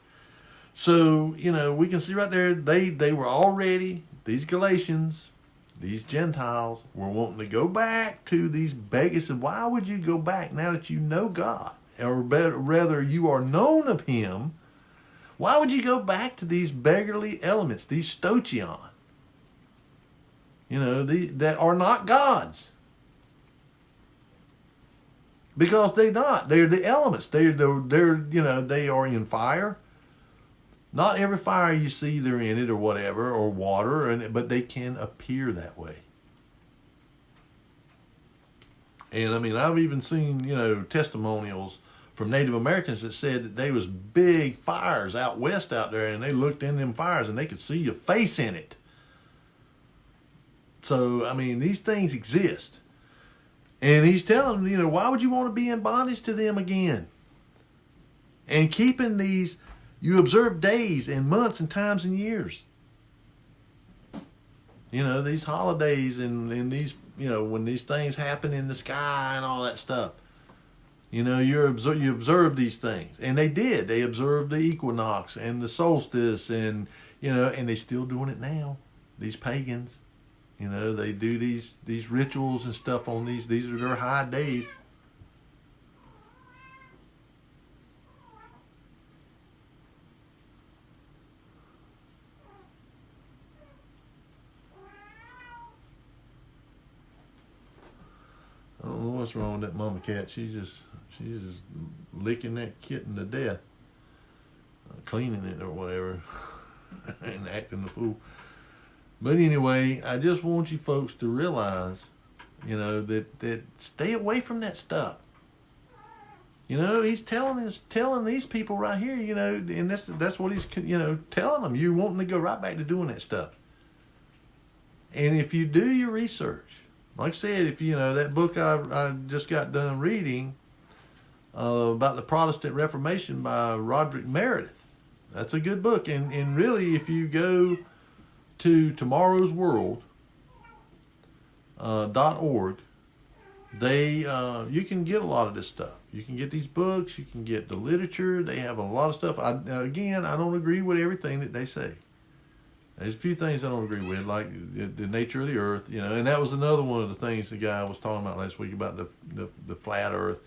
So, we can see right there, they were already, these Galatians, these Gentiles, were wanting to go back to these beggars. And why would you go back now that you know God? Or rather, you are known of him. Why would you go back to these beggarly elements, these stoichion? That are not gods. Because they're not. They're the elements. They are in fire. Not every fire you see they're in it or whatever, or water, but they can appear that way. And I've even seen, testimonials from Native Americans that said that there was big fires out west out there, and they looked in them fires and they could see a face in it. So, these things exist. And he's telling them, why would you want to be in bondage to them again? And keeping these, you observe days and months and times and years. These holidays and these, when these things happen in the sky and all that stuff. You observe these things. And they did. They observed the equinox and the solstice and they're still doing it now. These pagans, they do these rituals and stuff on these. These are their high days. I don't know what's wrong with that mama cat. She's just licking that kitten to death, cleaning it or whatever, and acting the fool. But anyway, I just want you folks to realize, that stay away from that stuff. He's telling these people right here, and that's what he's, telling them. You're wanting to go right back to doing that stuff. And if you do your research, like I said, if that book I just got done reading about the Protestant Reformation by Roderick Meredith, that's a good book. And really, if you go to tomorrowsworld.org, you can get a lot of this stuff. You can get these books. You can get the literature. They have a lot of stuff. I don't agree with everything that they say. There's a few things I don't agree with, like the nature of the earth, and that was another one of the things the guy was talking about last week about the flat earth.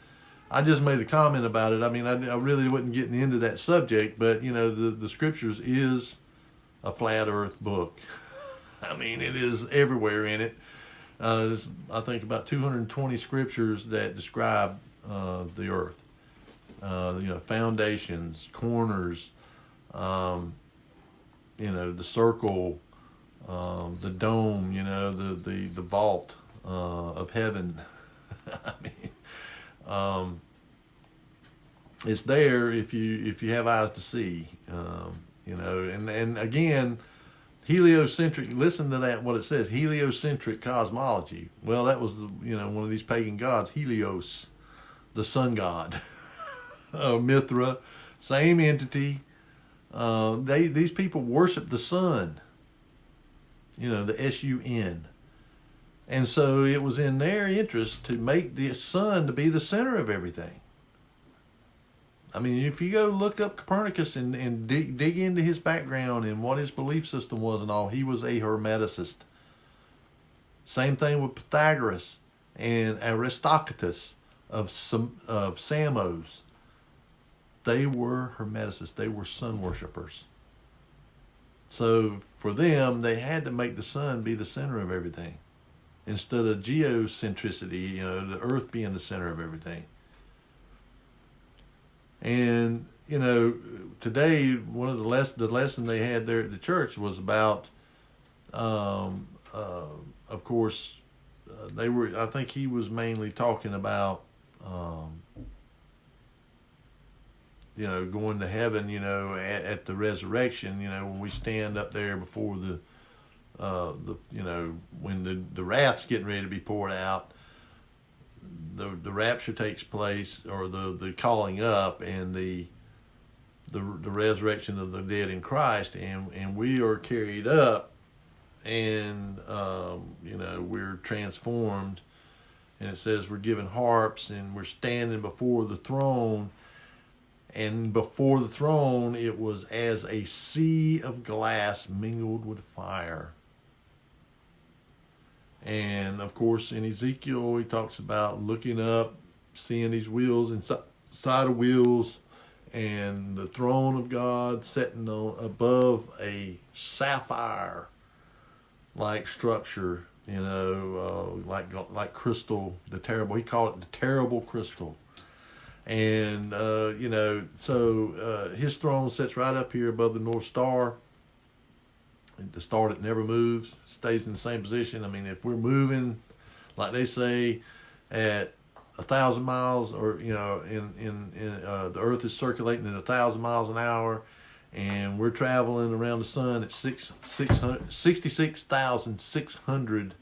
I just made a comment about it. I mean, I really wasn't getting into that subject, but, the scriptures is a flat earth book. I mean, it is everywhere in it. There's, I think, about 220 scriptures that describe the earth. Foundations, corners, the circle, the dome, the vault of heaven. I mean, it's there if you have eyes to see, and again, heliocentric. Listen to that. What it says: heliocentric cosmology. Well, that was one of these pagan gods, Helios, the sun god. Mithra, same entity. These people worship the sun. The sun. And so it was in their interest to make the sun to be the center of everything. I mean, if you go look up Copernicus and dig into his background and what his belief system was and all, he was a Hermeticist. Same thing with Pythagoras and Aristocratus of Samos. They were Hermeticists. They were sun worshipers. So for them, they had to make the sun be the center of everything, instead of geocentricity, the earth being the center of everything. And, today, one of the lesson they had there at the church was about, of course, I think he was mainly talking about, going to heaven, at the resurrection, when we stand up there before when the wrath's getting ready to be poured out, the rapture takes place, or the calling up, and the resurrection of the dead in Christ, and we are carried up, and we're transformed, and it says we're given harps, and we're standing before the throne. And before the throne, it was as a sea of glass mingled with fire. And of course, in Ezekiel, he talks about looking up, seeing these wheels inside of wheels, and the throne of God sitting above a sapphire-like structure, like crystal. He called it the terrible crystal. And, so his throne sits right up here above the North Star. The star that never moves, stays in the same position. I mean, if we're moving, like they say, at 1,000 miles, or, the earth is circulating at 1,000 miles an hour, and we're traveling around the sun at 66,600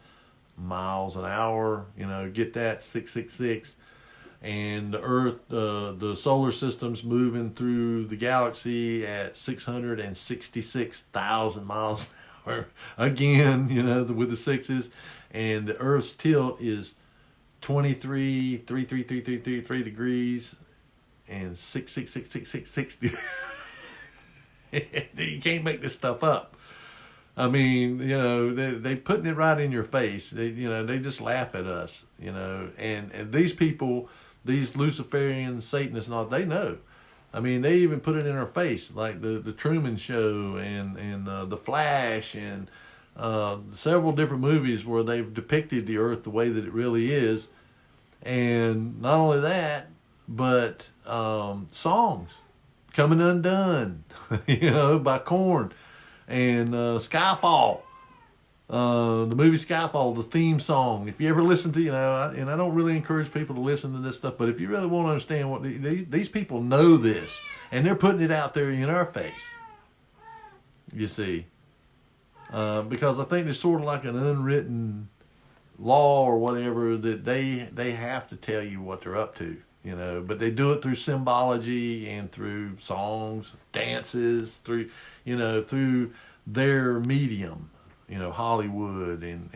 miles an hour, get that, 666. And the Earth, the solar system's moving through the galaxy at 666,000 miles an hour. Again, with the sixes. And the Earth's tilt is 23 degrees and 66666. You can't make this stuff up. I mean, they putting it right in your face. They just laugh at us, and these people, these Luciferian Satanists and all, they know. I mean, they even put it in our face, like the Truman Show and The Flash and several different movies where they've depicted the earth the way that it really is. And not only that, but songs, Coming Undone, by Korn, and Skyfall. The movie Skyfall, the theme song. If you ever listen to, and I don't really encourage people to listen to this stuff, but if you really want to understand what these people know this, and they're putting it out there in our face, you see, because I think there's sort of like an unwritten law or whatever that they have to tell you what they're up to, but they do it through symbology and through songs, dances, through their medium. Hollywood and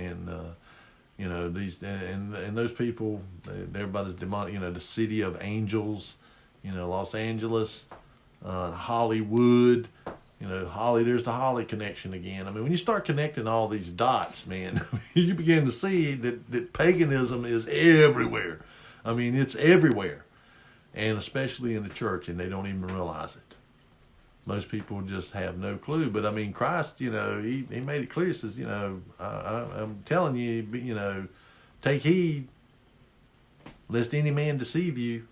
these and those people, everybody's demonic. The city of angels, Los Angeles, Hollywood, There's the Holly connection again. I mean, when you start connecting all these dots, man, you begin to see that paganism is everywhere. I mean, it's everywhere, and especially in the church, and they don't even realize it. Most people just have no clue. But I mean, Christ, he made it clear. He says, I'm telling you, take heed, lest any man deceive you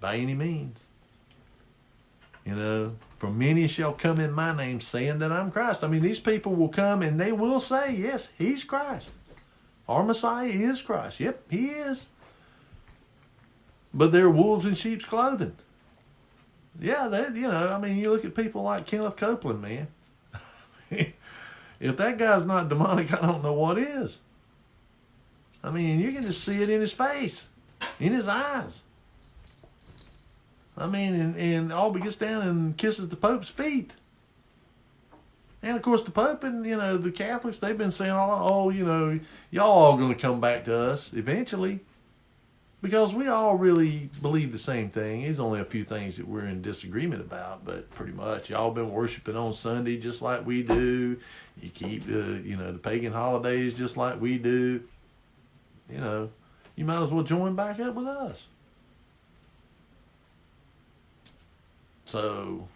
by any means. For many shall come in my name, saying that I'm Christ. I mean, these people will come and they will say, yes, he's Christ. Our Messiah is Christ. Yep, he is. But they're wolves in sheep's clothing. Yeah, you look at people like Kenneth Copeland, man. If that guy's not demonic, I don't know what is. I mean, you can just see it in his face, in his eyes. I mean, and Albie gets down and kisses the Pope's feet. And of course the Pope and, the Catholics, they've been saying, y'all all going to come back to us eventually. Because we all really believe the same thing. There's only a few things that we're in disagreement about, but pretty much y'all been worshiping on Sunday just like we do. You keep the pagan holidays just like we do. You might as well join back up with us. So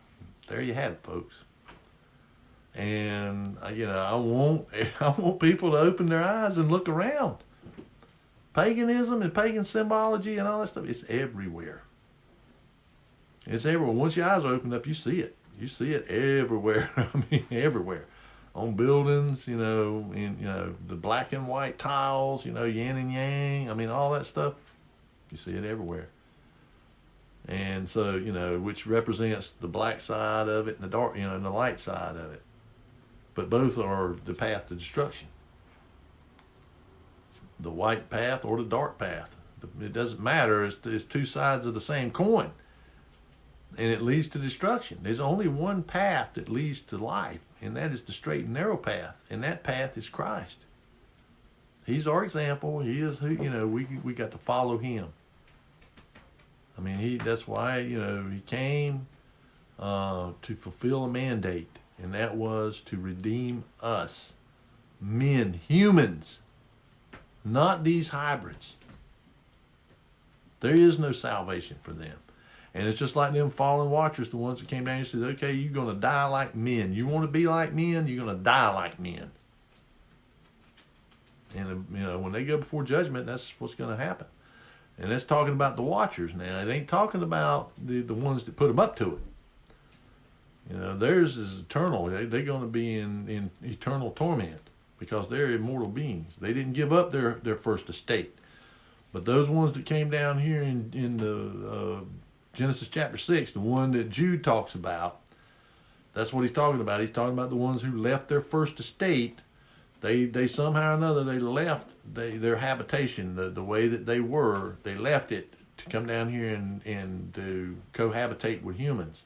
there you have it, folks. And I want people to open their eyes and look around. Paganism and pagan symbology and all that stuff, it's everywhere. It's everywhere. Once your eyes are opened up, you see it. You see it everywhere. I mean, everywhere. On buildings, in the black and white tiles, yin and yang. I mean, all that stuff, you see it everywhere. And so, which represents the black side of it and the dark, and the light side of it. But both are the path to destruction. The white path or the dark path. It doesn't matter. It's two sides of the same coin. And it leads to destruction. There's only one path that leads to life, and that is the straight and narrow path. And that path is Christ. He's our example. He is who, we got to follow him. I mean, that's why, he came to fulfill a mandate, and that was to redeem us, men, humans. Not these hybrids. There is no salvation for them. And it's just like them fallen watchers, the ones that came down and said, okay, you're going to die like men. You want to be like men, you're going to die like men. And, when they go before judgment, that's what's going to happen. And that's talking about the watchers now. It ain't talking about the ones that put them up to it. Theirs is eternal. They're going to be in eternal torment. Because they're immortal beings. They didn't give up their first estate. But those ones that came down here in the Genesis chapter 6, the one that Jude talks about, that's what he's talking about. He's talking about the ones who left their first estate. They somehow or another, they left their habitation, the way that they were. They left it to come down here and to cohabitate with humans.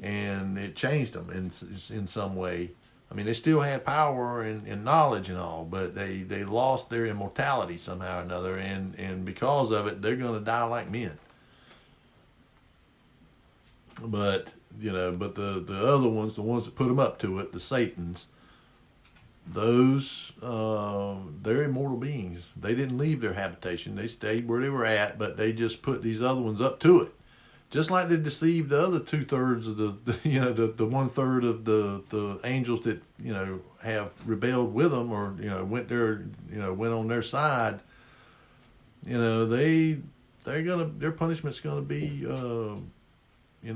And it changed them in some way. I mean, they still had power and knowledge and all, but they lost their immortality somehow or another, and because of it, they're going to die like men. But the other ones, the ones that put them up to it, the Satans, those they're immortal beings. They didn't leave their habitation; they stayed where they were at, but they just put these other ones up to it. Just like they deceived the other 2/3 of the 1/3 of the angels that have rebelled with them or went on their side. their punishment's gonna be, in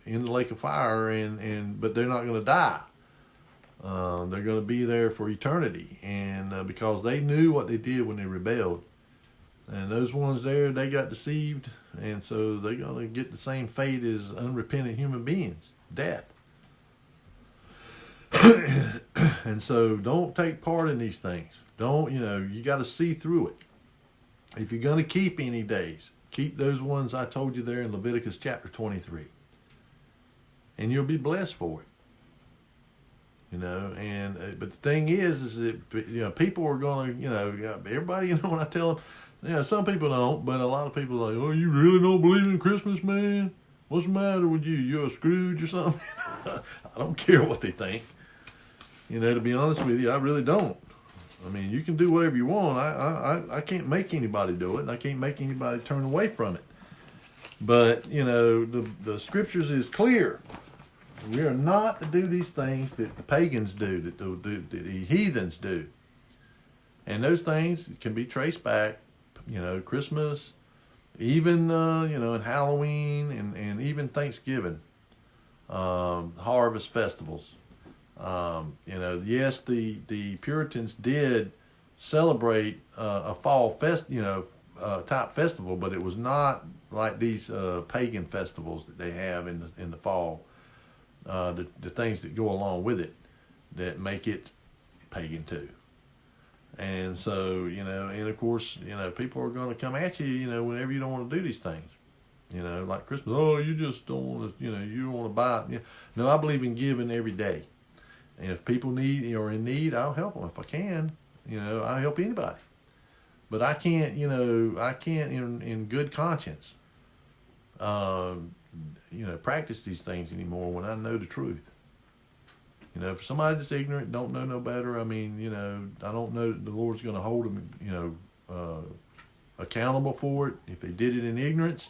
the lake of fire, but they're not gonna die. They're gonna be there for eternity, and because they knew what they did when they rebelled, and those ones there, they got deceived, and so they're gonna get the same fate as unrepentant human beings, death. And so don't take part in these things. Don't, you got to see through it. If you're going to keep any days, keep those ones I told you there in Leviticus chapter 23. And you'll be blessed for it. But the thing is that, people are going to, everybody, when I tell them, some people don't, but a lot of people are like, oh, you really don't believe in Christmas, man? What's the matter with you? You're a Scrooge or something? I don't care what they think. To be honest with you, I really don't. I mean, you can do whatever you want. I can't make anybody do it, and I can't make anybody turn away from it. But, the scriptures is clear. We are not to do these things that the pagans do, that the heathens do. And those things can be traced back, Christmas, even, and Halloween, and even Thanksgiving, harvest festivals. Yes, the Puritans did celebrate a fall type festival, but it was not like these pagan festivals that they have in the fall. The things that go along with it that make it pagan too. And so, and of course, people are going to come at you, whenever you don't want to do these things. Like Christmas, oh, you just don't want to, you don't want to buy it. No, I believe in giving every day. And if people need or in need, I'll help them if I can. I'll help anybody. But I can't, in good conscience, practice these things anymore when I know the truth. For somebody that's ignorant, don't know no better, I don't know that the Lord's going to hold them, accountable for it if they did it in ignorance.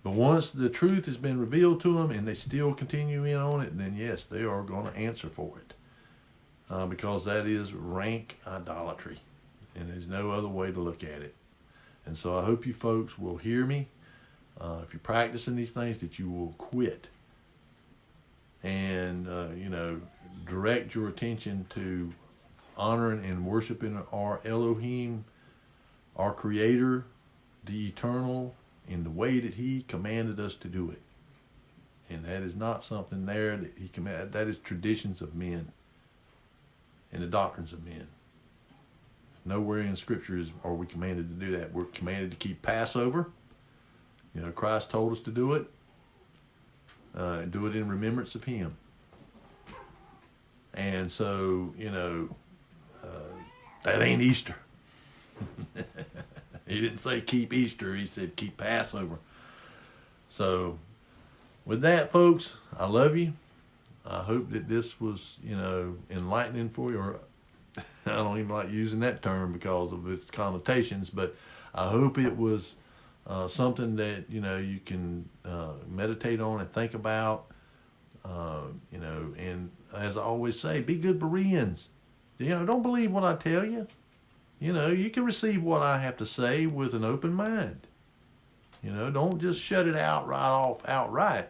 But once the truth has been revealed to them and they still continue in on it, then yes, they are going to answer for it. Because that is rank idolatry. And there's no other way to look at it. And so I hope you folks will hear me. If you're practicing these things, that you will quit. And, direct your attention to honoring and worshiping our Elohim, our Creator, the Eternal, in the way that He commanded us to do it. And that is not something there that He commanded. That is traditions of men and the doctrines of men. Nowhere in Scripture are we commanded to do that. We're commanded to keep Passover. Christ told us to do it. Do it in remembrance of Him. And so, that ain't Easter. He didn't say keep Easter. He said keep Passover. So, with that, folks, I love you. I hope that this was, enlightening for you. Or I don't even like using that term because of its connotations, but I hope it was something that, you can meditate on and think about. And as I always say, be good Bereans. Don't believe what I tell you. You can receive what I have to say with an open mind. Don't just shut it out outright.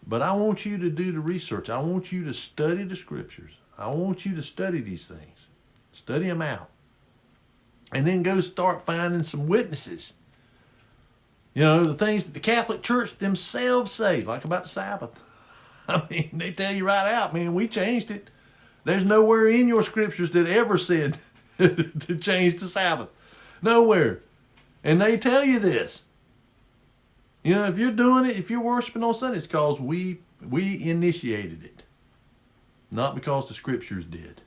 But I want you to do the research. I want you to study the Scriptures. I want you to study these things. Study them out. And then go start finding some witnesses. The things that the Catholic Church themselves say, like about the Sabbath. They tell you right out, man, we changed it. There's nowhere in your Scriptures that ever said to change the Sabbath. Nowhere. And they tell you this. If you're doing it, if you're worshiping on Sunday, it's because we initiated it. Not because the Scriptures did.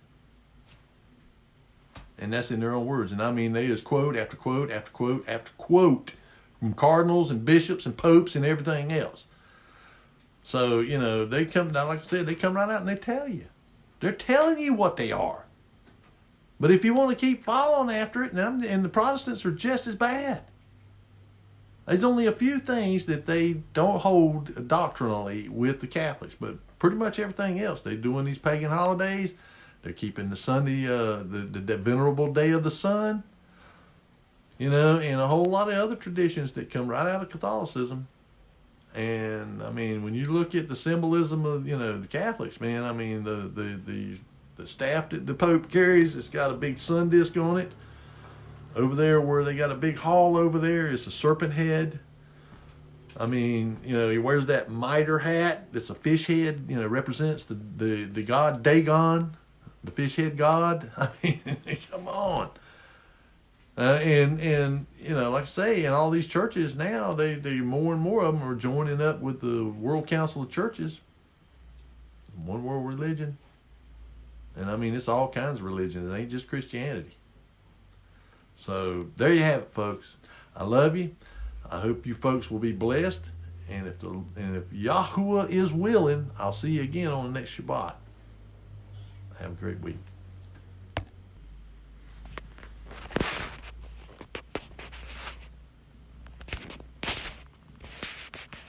And that's in their own words. And they just quote after quote after quote after quote from cardinals and bishops and popes and everything else. So, they come, like I said, they come right out and they tell you. They're telling you what they are. But if you want to keep following after it, and the Protestants are just as bad. There's only a few things that they don't hold doctrinally with the Catholics, but pretty much everything else. They're doing these pagan holidays. They're keeping the Sunday, the venerable day of the sun. and a whole lot of other traditions that come right out of Catholicism. And I mean, when you look at the symbolism of the Catholics, man, I mean the staff that the Pope carries, it's got a big sun disk on it. Over there, where they got a big hall over there, is a serpent head. I mean, he wears that mitre hat. It's a fish head. Represents the god Dagon, the fish head god. I mean, come on. And like I say, in all these churches now, they more and more of them are joining up with the World Council of Churches, one world religion. And I mean, it's all kinds of religions. It ain't just Christianity. So there you have it, folks. I love you. I hope you folks will be blessed. And if Yahuwah is willing, I'll see you again on the next Shabbat. Have a great week.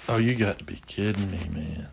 Oh, you got to be kidding me, man.